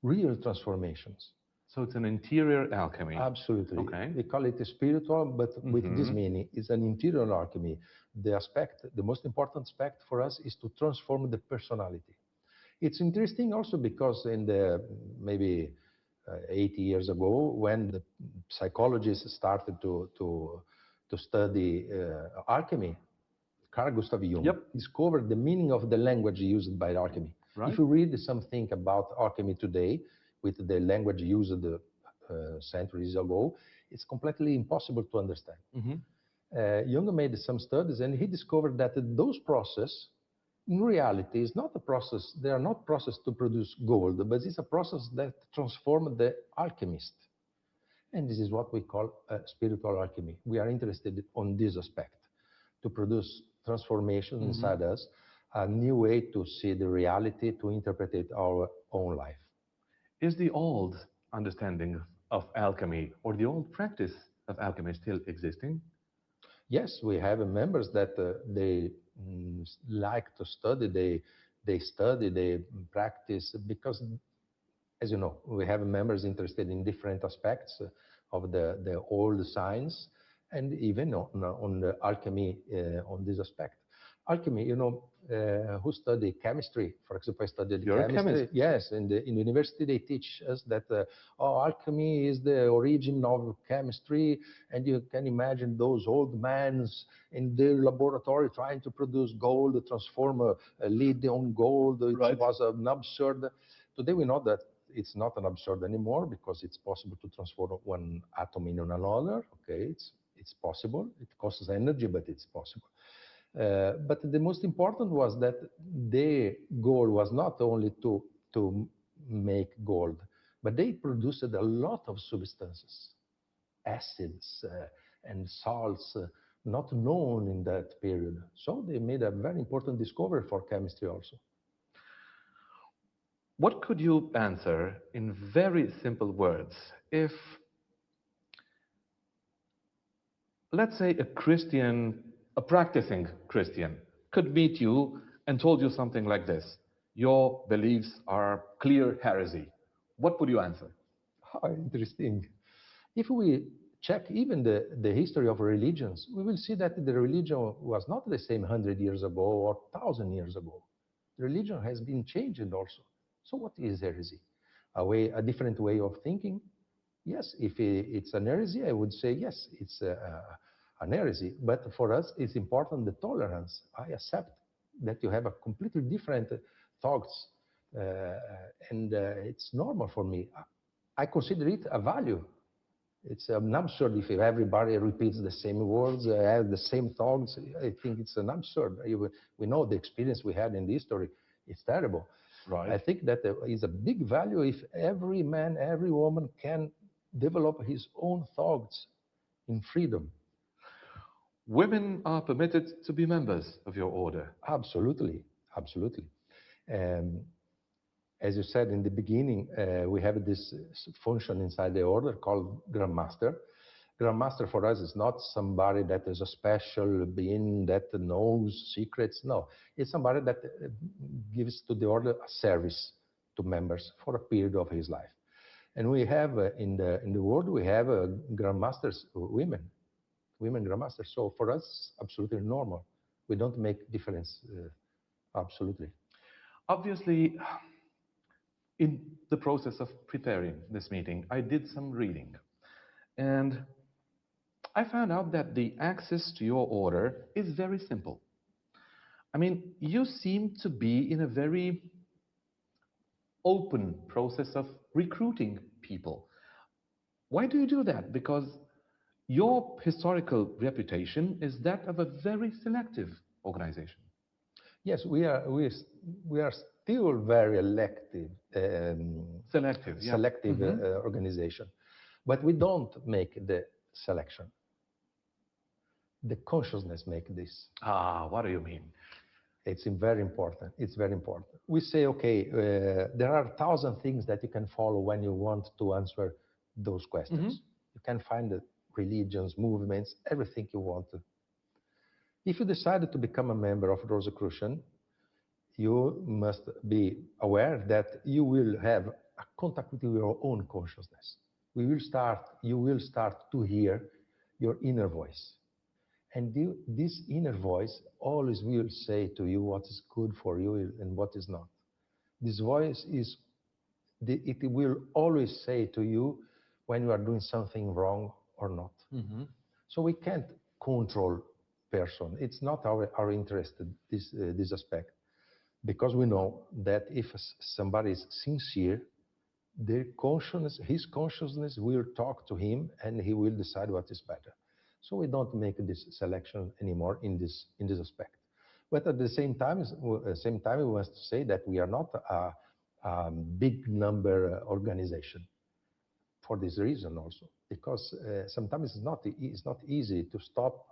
real transformations. So it's an interior alchemy. Absolutely. Okay. We call it spiritual, but with this meaning, it's an interior alchemy. The most important aspect for us is to transform the personality. It's interesting also because in the maybe 80 years ago, when the psychologists started to study alchemy, Carl Gustav Jung discovered the meaning of the language used by alchemy. If you read something about alchemy today, with the language used centuries ago, it's completely impossible to understand. Jung made some studies and he discovered that those processes, in reality, is not a process, they are not process to produce gold, but it's a process that transforms the alchemist. And this is what we call spiritual alchemy. We are interested on this aspect, to produce transformation inside us, a new way to see the reality, to interpret our own life. Is the old understanding of alchemy or the old practice of alchemy still existing? Yes, we have members that they like to study, they study, they practice, because, as you know, we have members interested in different aspects of the old science, and even on the alchemy on this aspect. Alchemy, you know, who study chemistry, for example, I studied You're chemistry. a chemist. Yes, in university they teach us that alchemy is the origin of chemistry, and you can imagine those old men in their laboratory trying to produce gold, transform a lead on gold. It was an absurd. Today we know that it's not an absurd anymore because it's possible to transform one atom in another. Okay, it's possible. It costs energy, but it's possible. But the most important was that the goal was not only to make gold, but they produced a lot of substances, acids and salts, not known in that period. So they made a very important discovery for chemistry also. What could you answer in very simple words if, let's say, a practicing Christian could meet you and told you something like this: your beliefs are clear heresy? What would you answer? How interesting. If we check even the history of religions, we will see that the religion was not the same 100 years ago or 1,000 years ago. Religion has been changed also. So what is heresy? A different way of thinking? Yes, if it's an heresy, I would say yes, it's an heresy. But for us, it's important the tolerance. I accept that you have a completely different thoughts, and it's normal for me. I consider it a value. It's an absurd if everybody repeats the same words, have the same thoughts. I think it's an absurd. We know the experience we had in the history. It's terrible. Right. I think that there is a big value if every man, every woman can develop his own thoughts in freedom. Women are permitted to be members of your order. Absolutely, absolutely. As you said in the beginning, we have this function inside the order called Grand Master. Grand Master for us is not somebody that is a special being that knows secrets. No, it's somebody that gives to the order a service to members for a period of his life. And we have in the world, we have Grand Masters, women Grand Masters. So for us, absolutely normal. We don't make difference, absolutely. Obviously, in the process of preparing this meeting, I did some reading. And I found out that the access to your order is very simple. I mean, you seem to be in a very open process of recruiting people. Why do you do that? Because your historical reputation is that of a very selective organization. Yes, we are still very selective organization, but we don't make the selection. The consciousness make this. What do you mean? It's very important. It's very important. We say, okay, there are 1,000 things that you can follow when you want to answer those questions. You can find the religions, movements, everything you want to. If you decided to become a member of Rosicrucian, you must be aware that you will have a contact with your own consciousness. You will start to hear your inner voice. And this inner voice always will say to you what is good for you and what is not. This voice it will always say to you when you are doing something wrong or not. So we can't control person. It's not our interest, this aspect. Because we know that if somebody is sincere, his consciousness will talk to him, and he will decide what is better. So we don't make this selection anymore in this aspect. But at the same time, we want to say that we are not a big number organization. For this reason also, because sometimes it's not easy to stop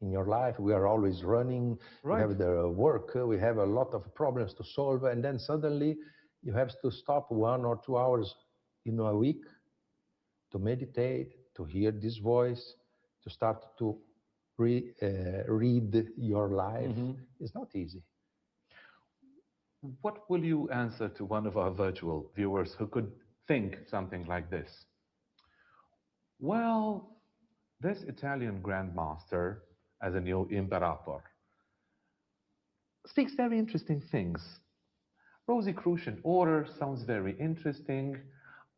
in your life. We are always running, we have the work, we have a lot of problems to solve, and then suddenly you have to stop 1 or 2 hours in a week to meditate, to hear this voice, to start to read your life. It's not easy. What will you answer to one of our virtual viewers who could think something like this? Well, this Italian grandmaster, as a new imperator, speaks very interesting things. Rosicrucian order sounds very interesting.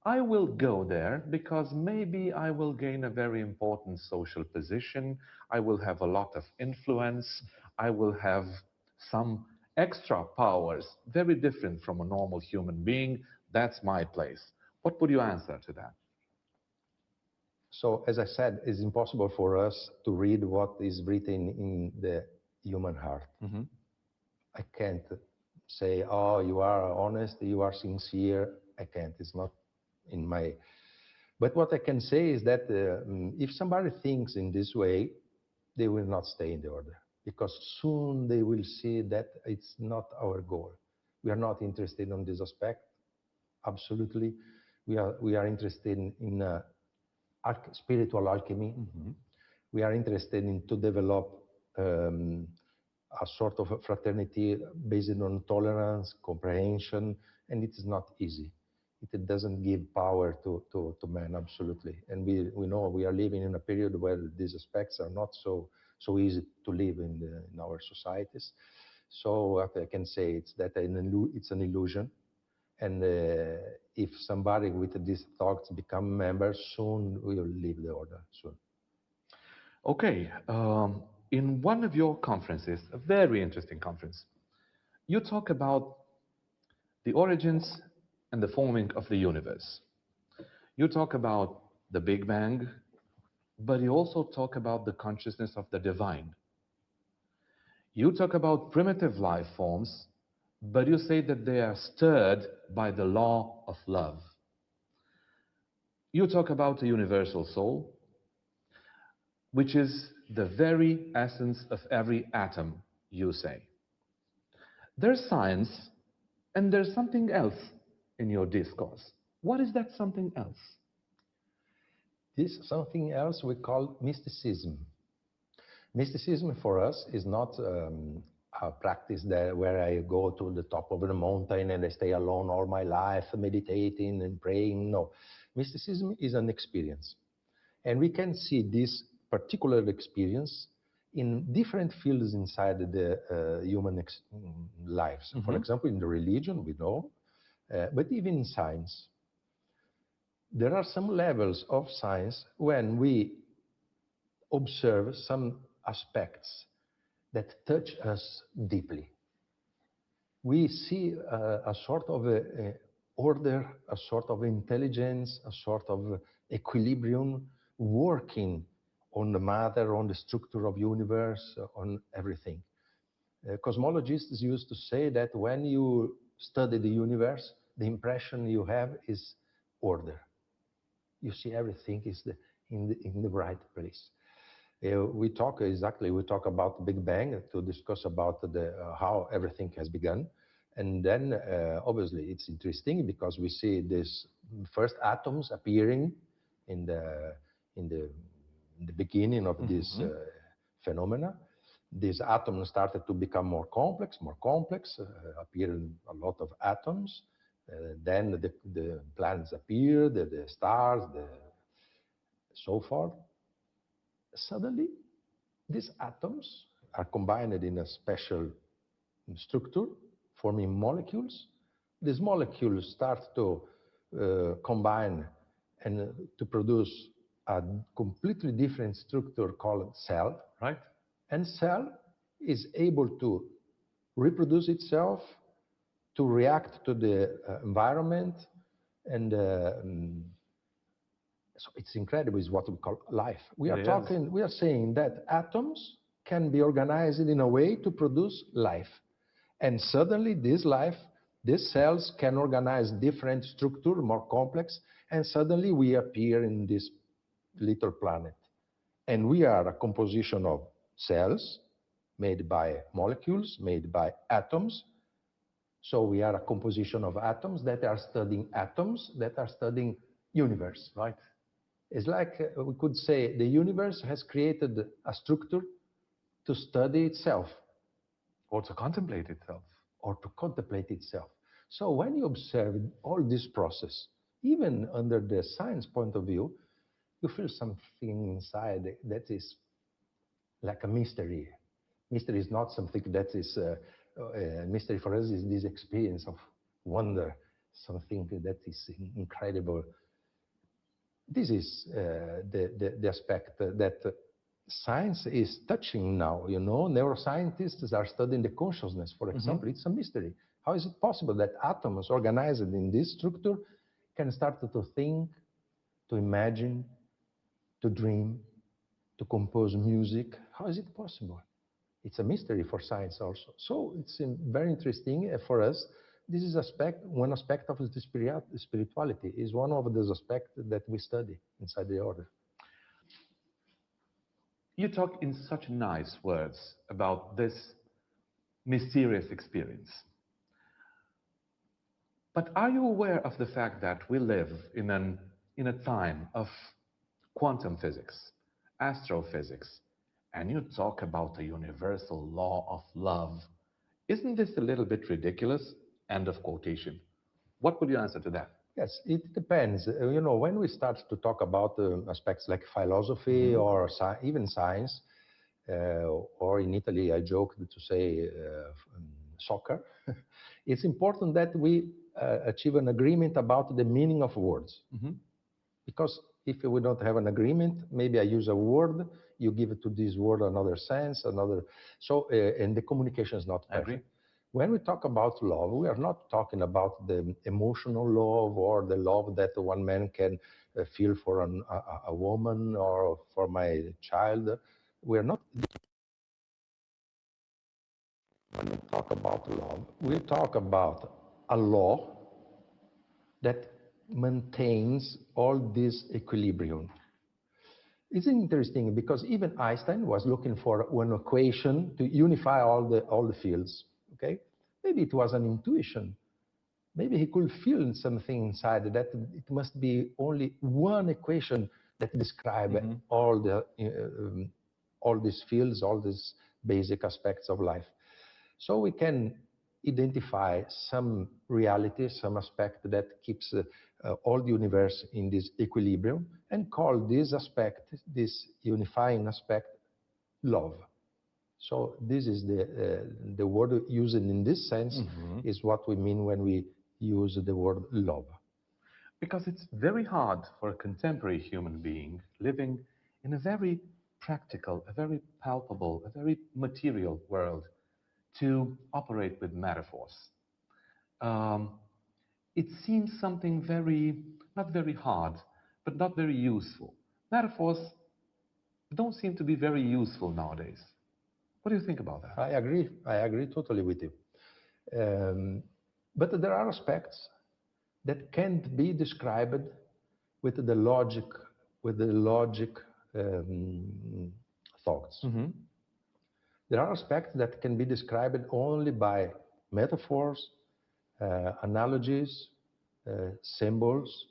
I will go there because maybe I will gain a very important social position. I will have a lot of influence. I will have some extra powers, very different from a normal human being. That's my place. What would you answer to that? So, as I said, it's impossible for us to read what is written in the human heart. I can't say, oh, you are honest, you are sincere. I can't. It's not in my... But what I can say is that if somebody thinks in this way, they will not stay in the order, because soon they will see that it's not our goal. We are not interested in this aspect. Absolutely. We are interested in spiritual alchemy. We are interested in to develop a sort of a fraternity based on tolerance, comprehension, and it is not easy. It doesn't give power to man, absolutely. And we know we are living in a period where these aspects are not so easy to live in our societies. So what I can say is that it's an illusion. And if somebody with these thoughts become members, soon we will leave the order, soon. Okay, in one of your conferences, a very interesting conference, you talk about the origins and the forming of the universe. You talk about the Big Bang, but you also talk about the consciousness of the divine. You talk about primitive life forms, but you say that they are stirred by the law of love. You talk about a universal soul, which is the very essence of every atom, you say. There's science, and there's something else in your discourse. What is that something else? This something else we call mysticism. Mysticism for us is not a practice where I go to the top of the mountain and I stay alone all my life, meditating and praying. No. Mysticism is an experience. And we can see this particular experience in different fields inside the human lives. For example, in the religion, we know, but even in science. There are some levels of science when we observe some aspects that touch us deeply. We see a sort of order, a sort of intelligence, a sort of equilibrium working on the matter, on the structure of universe, on everything. Cosmologists used to say that when you study the universe, the impression you have is order. You see everything is in the right place. We talk about the Big Bang to discuss about how everything has begun. And then obviously it's interesting because we see these first atoms appearing in the beginning of this phenomena. These atoms started to become more complex, appeared a lot of atoms. Then the planets appeared, the stars, so forth. Suddenly, these atoms are combined in a special structure, forming molecules. These molecules start to combine and to produce a completely different structure called cell. Right. And cell is able to reproduce itself, to react to the environment, And so it's incredible, is what we call life. We are saying that atoms can be organized in a way to produce life. And suddenly this life, these cells can organize different structure, more complex, and suddenly we appear in this little planet. And we are a composition of cells made by molecules, made by atoms. So we are a composition of atoms that are studying atoms, that are studying universe. Right. It's like we could say the universe has created a structure to study itself. Or to contemplate itself. Or to contemplate itself. So when you observe all this process, even under the science point of view, you feel something inside that is like a mystery. Mystery is not something that is mystery for us, is this experience of wonder, something that is incredible. This is the aspect that science is touching now. You know, neuroscientists are studying the consciousness, for example. It's a mystery. How is it possible that atoms organized in this structure can start to think, to imagine, to dream, to compose music? How is it possible? It's a mystery for science also. So it's very interesting for us. This is one aspect of the spirituality, is one of those aspects that we study inside the order. You talk in such nice words about this mysterious experience. But are you aware of the fact that we live in a time of quantum physics, astrophysics, and you talk about the universal law of love? Isn't this a little bit ridiculous? End of quotation. What would you answer to that? Yes, it depends. You know, when we start to talk about aspects like philosophy or even science, or in Italy, I joked to say soccer, it's important that we achieve an agreement about the meaning of words. Because if we don't have an agreement, maybe I use a word, you give it to this word another sense, so and the communication is not perfect. When we talk about love, we are not talking about the emotional love or the love that one man can feel for a woman or for my child. We are not. When we talk about love, we talk about a law that maintains all this equilibrium. It's interesting because even Einstein was looking for one equation to unify all the fields. Okay, maybe it was an intuition. Maybe he could feel something inside that it must be only one equation that describes all these fields, all these basic aspects of life. So we can identify some reality, some aspect that keeps all the universe in this equilibrium, and call this aspect, this unifying aspect, love. So this is the word used in this sense is what we mean when we use the word love. Because it's very hard for a contemporary human being living in a very practical, a very palpable, a very material world to operate with metaphors. It seems something not very hard, but not very useful. Metaphors don't seem to be very useful nowadays. What do you think about that? I agree totally with you. But there are aspects that can't be described with the logic thoughts. There are aspects that can be described only by metaphors, analogies, symbols,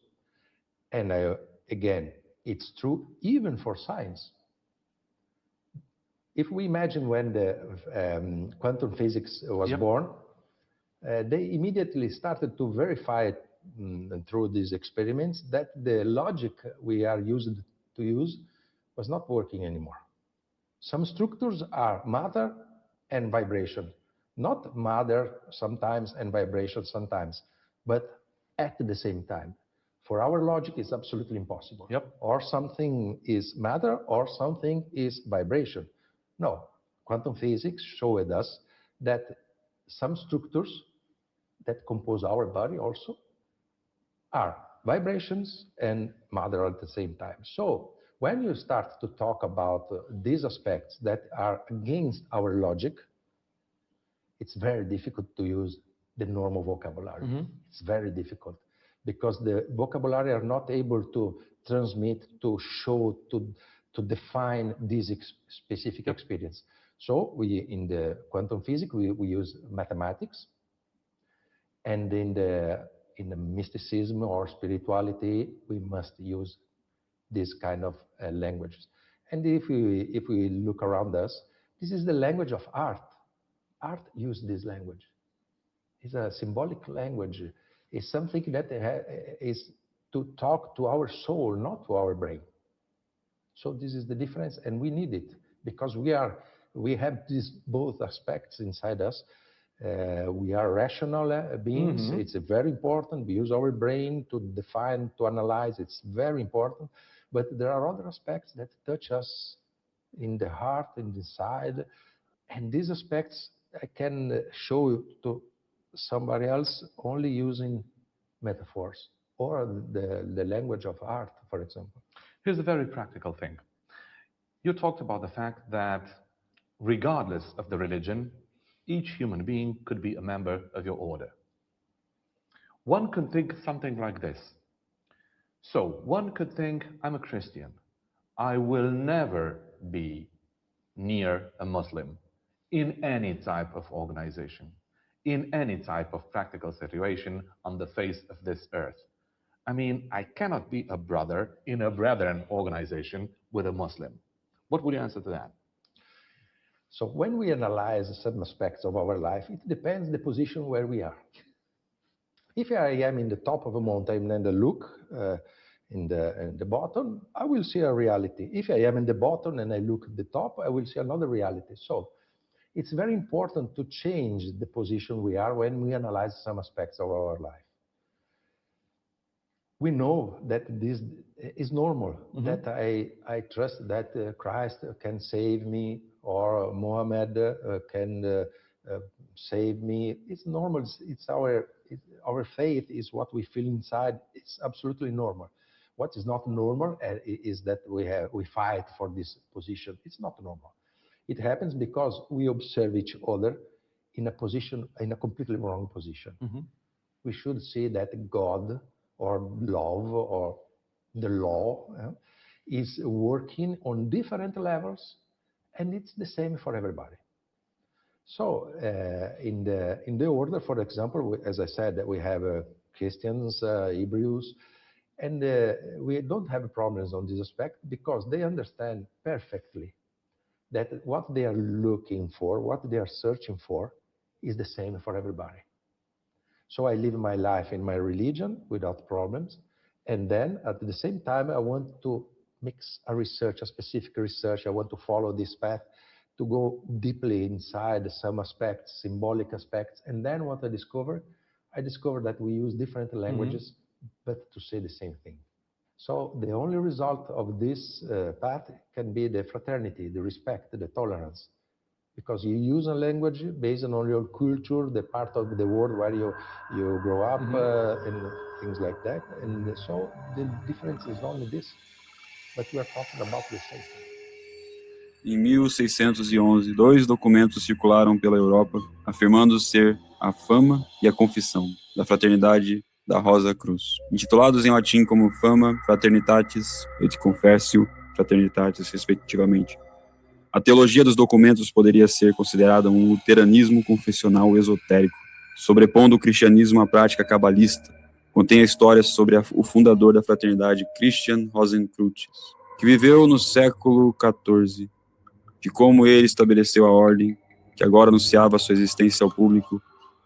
and again, it's true even for science. If we imagine when the quantum physics was born, they immediately started to verify through these experiments that the logic we are used to use was not working anymore. Some structures are matter and vibration, not matter sometimes and vibration sometimes, but at the same time. For our logic, it's absolutely impossible. Or something is matter or something is vibration. No, quantum physics showed us that some structures that compose our body also are vibrations and matter at the same time. So when you start to talk about these aspects that are against our logic, it's very difficult to use the normal vocabulary. It's very difficult because the vocabulary are not able to transmit, to show, to define this specific experience. So we, in the quantum physics, we use mathematics, and in the mysticism or spirituality, we must use this kind of languages. And if we look around us, this is the language of art. Art uses this language. It's a symbolic language. It's something that is to talk to our soul, not to our brain. So this is the difference, and we need it because we have these both aspects inside us. We are rational beings. It's very important. We use our brain to define, to analyze. It's very important. But there are other aspects that touch us in the heart, in the side. And these aspects I can show to somebody else only using metaphors or the language of art, for example. Here's a very practical thing. You talked about the fact that regardless of the religion, each human being could be a member of your order. One could think something like this. So one could think, I'm a Christian. I will never be near a Muslim in any type of organization, in any type of practical situation on the face of this earth. I mean, I cannot be a brother in a brethren organization with a Muslim. What would you answer to that? So when we analyze some aspects of our life, it depends the position where we are. If I am in the top of a mountain and I look in the bottom, I will see a reality. If I am in the bottom and I look at the top, I will see another reality. So it's very important to change the position we are when we analyze some aspects of our life. We know that this is normal, that I trust that Christ can save me or Muhammad can save me. It's normal. It's our faith is what we feel inside. It's absolutely normal. What is not normal is that we fight for this position. It's not normal. It happens because we observe each other in a position, in a completely wrong position. We should see that God or love or the law is working on different levels, and it's the same for everybody. So in the order, for example, as I said, that we have Christians, Hebrews, and we don't have problems on this aspect because they understand perfectly that what they are looking for, what they are searching for, is the same for everybody. So I live my life in my religion without problems, and then at the same time, I want to mix a research, a specific research. I want to follow this path to go deeply inside some aspects, symbolic aspects, and then what I discovered that we use different languages, but to say the same thing. So the only result of this path can be the fraternity, the respect, the tolerance. Because you use a language based on your culture, the part of the world where you grow up, and things like that. And so the difference is only this, but we are talking about the same thing. Em 1611, 2 documentos circularam pela Europa, afirmando ser a Fama e a Confissão, da Fraternidade da Rosa Cruz, intitulados em latim como Fama Fraternitatis et Confessio Fraternitatis, respectivamente. A teologia dos documentos poderia ser considerada um luteranismo confessional esotérico, sobrepondo o cristianismo à prática cabalista. Contém a história sobre o fundador da fraternidade, Christian Rosenkreutz, que viveu no século XIV, de como ele estabeleceu a ordem, que agora anunciava sua existência ao público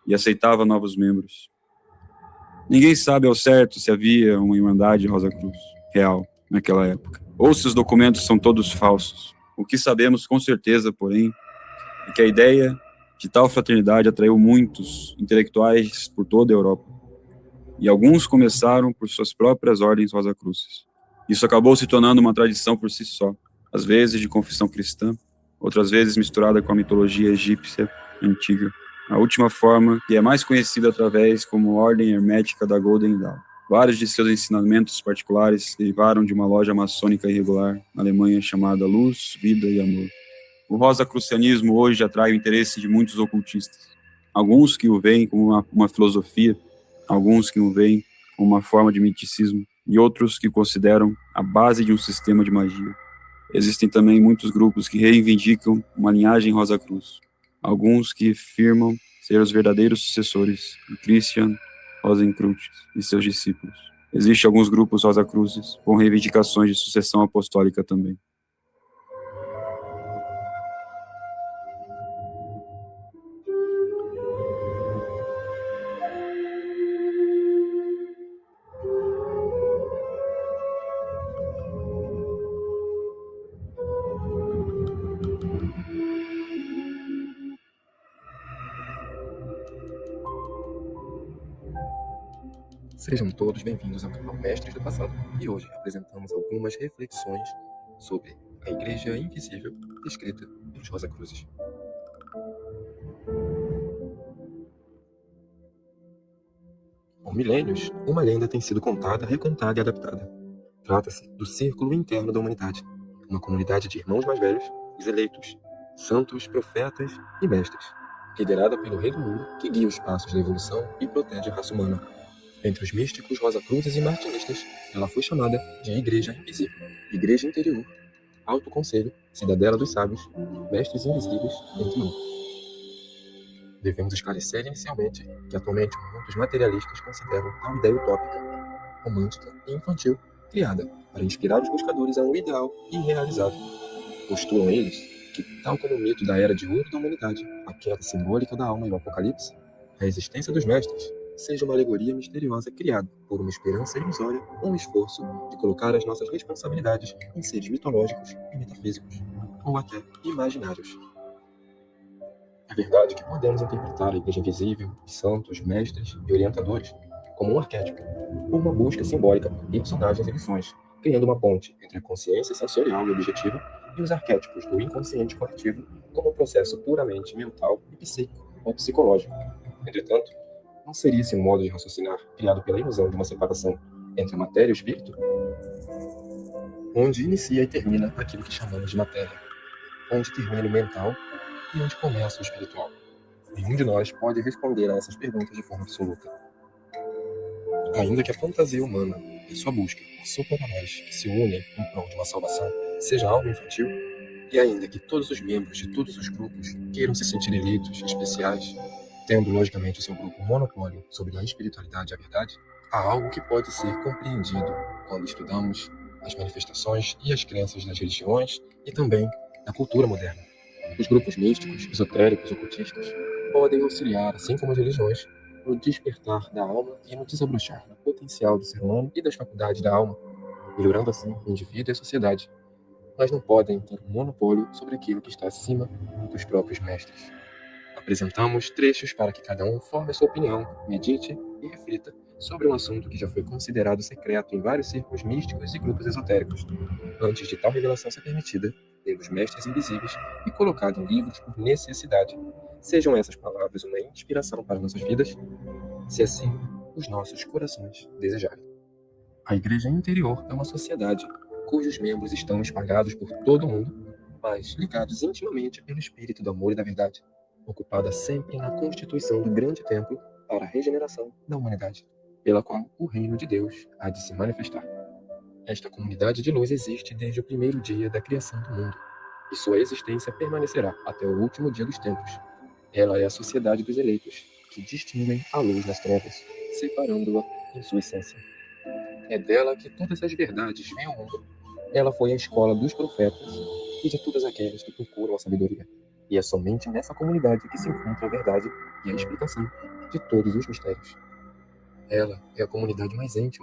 e aceitava novos membros. Ninguém sabe ao certo se havia uma Irmandade Rosa Cruz real naquela época, ou se os documentos são todos falsos. O que sabemos com certeza, porém, é que a ideia de tal fraternidade atraiu muitos intelectuais por toda a Europa, e alguns começaram por suas próprias ordens Rosa-Cruzes. Isso acabou se tornando uma tradição por si só, às vezes de confissão cristã, outras vezes misturada com a mitologia egípcia antiga. A última forma, que é mais conhecida através como Ordem Hermética da Golden Dawn. Vários de seus ensinamentos particulares derivaram de uma loja maçônica irregular na Alemanha chamada Luz, Vida e Amor. O rosacrucianismo hoje atrai o interesse de muitos ocultistas. Alguns que o veem como uma filosofia, alguns que o veem como uma forma de misticismo e outros que consideram a base de um sistema de magia. Existem também muitos grupos que reivindicam uma linhagem Rosa-Cruz. Alguns que afirmam ser os verdadeiros sucessores de Christian Rosenkreuz e seus discípulos. Existem alguns grupos Rosa-Cruzes com reivindicações de sucessão apostólica também. Sejam todos bem-vindos ao canal Mestres do Passado, e hoje apresentamos algumas reflexões sobre a Igreja Invisível descrita pelos Rosa-Cruzes. Por milênios, uma lenda tem sido contada, recontada e adaptada. Trata-se do círculo interno da humanidade, uma comunidade de irmãos mais velhos, os eleitos, santos, profetas e mestres, liderada pelo Rei do Mundo que guia os passos da evolução e protege a raça humana. Entre os místicos, Rosa-Cruzes e martinistas, ela foi chamada de Igreja Invisível, Igreja Interior, Alto Conselho, Cidadela dos Sábios, Mestres Invisíveis, entre outros. Devemos esclarecer inicialmente que atualmente muitos materialistas consideram tal ideia utópica, romântica e infantil, criada para inspirar os buscadores a um ideal irrealizável. Postulam eles que, tal como o mito da Era de Ouro da humanidade, a queda simbólica da alma e o apocalipse, a existência dos mestres seja uma alegoria misteriosa criada por uma esperança ilusória ou um esforço de colocar as nossas responsabilidades em seres mitológicos e metafísicos, ou até imaginários. É verdade que podemos interpretar a Igreja Invisível, santos, mestres e orientadores como um arquétipo, ou uma busca simbólica por personagens e lições, criando uma ponte entre a consciência sensorial e objetiva e os arquétipos do inconsciente coletivo como um processo puramente mental e psíquico ou psicológico. Entretanto, não seria esse modo de raciocinar criado pela ilusão de uma separação entre a matéria e o espírito? Onde inicia e termina aquilo que chamamos de matéria, onde termina o mental e onde começa o espiritual. Nenhum de nós pode responder a essas perguntas de forma absoluta. Ainda que a fantasia humana e sua busca por super-heróis que se unem em prol de uma salvação seja algo infantil, e ainda que todos os membros de todos os grupos queiram se sentir eleitos, especiais, tendo logicamente o seu grupo monopólio sobre a espiritualidade e a verdade, há algo que pode ser compreendido quando estudamos as manifestações e as crenças das religiões e também da cultura moderna. Os grupos místicos, esotéricos, ocultistas podem auxiliar, assim como as religiões, no despertar da alma e no desabrochar do potencial do ser humano e das faculdades da alma, melhorando assim o indivíduo e a sociedade, mas não podem ter um monopólio sobre aquilo que está acima dos próprios mestres. Apresentamos trechos para que cada um forme a sua opinião, medite e reflita sobre um assunto que já foi considerado secreto em vários círculos místicos e grupos esotéricos, antes de tal revelação ser permitida pelos mestres invisíveis e colocada em livros por necessidade. Sejam essas palavras uma inspiração para nossas vidas, se assim os nossos corações desejarem. A Igreja Interior é uma sociedade cujos membros estão espalhados por todo o mundo, mas ligados intimamente pelo espírito do amor e da verdade, ocupada sempre na constituição do grande templo para a regeneração da humanidade, pela qual o reino de Deus há de se manifestar. Esta comunidade de luz existe desde o primeiro dia da criação do mundo, e sua existência permanecerá até o último dia dos tempos. Ela é a sociedade dos eleitos, que distinguem a luz das trevas, separando-a em sua essência. É dela que todas as verdades vêm ao mundo. Ela foi a escola dos profetas e de todos aqueles que procuram a sabedoria. E é somente nessa comunidade que se encontra a verdade e a explicação de todos os mistérios. Ela é a comunidade mais íntima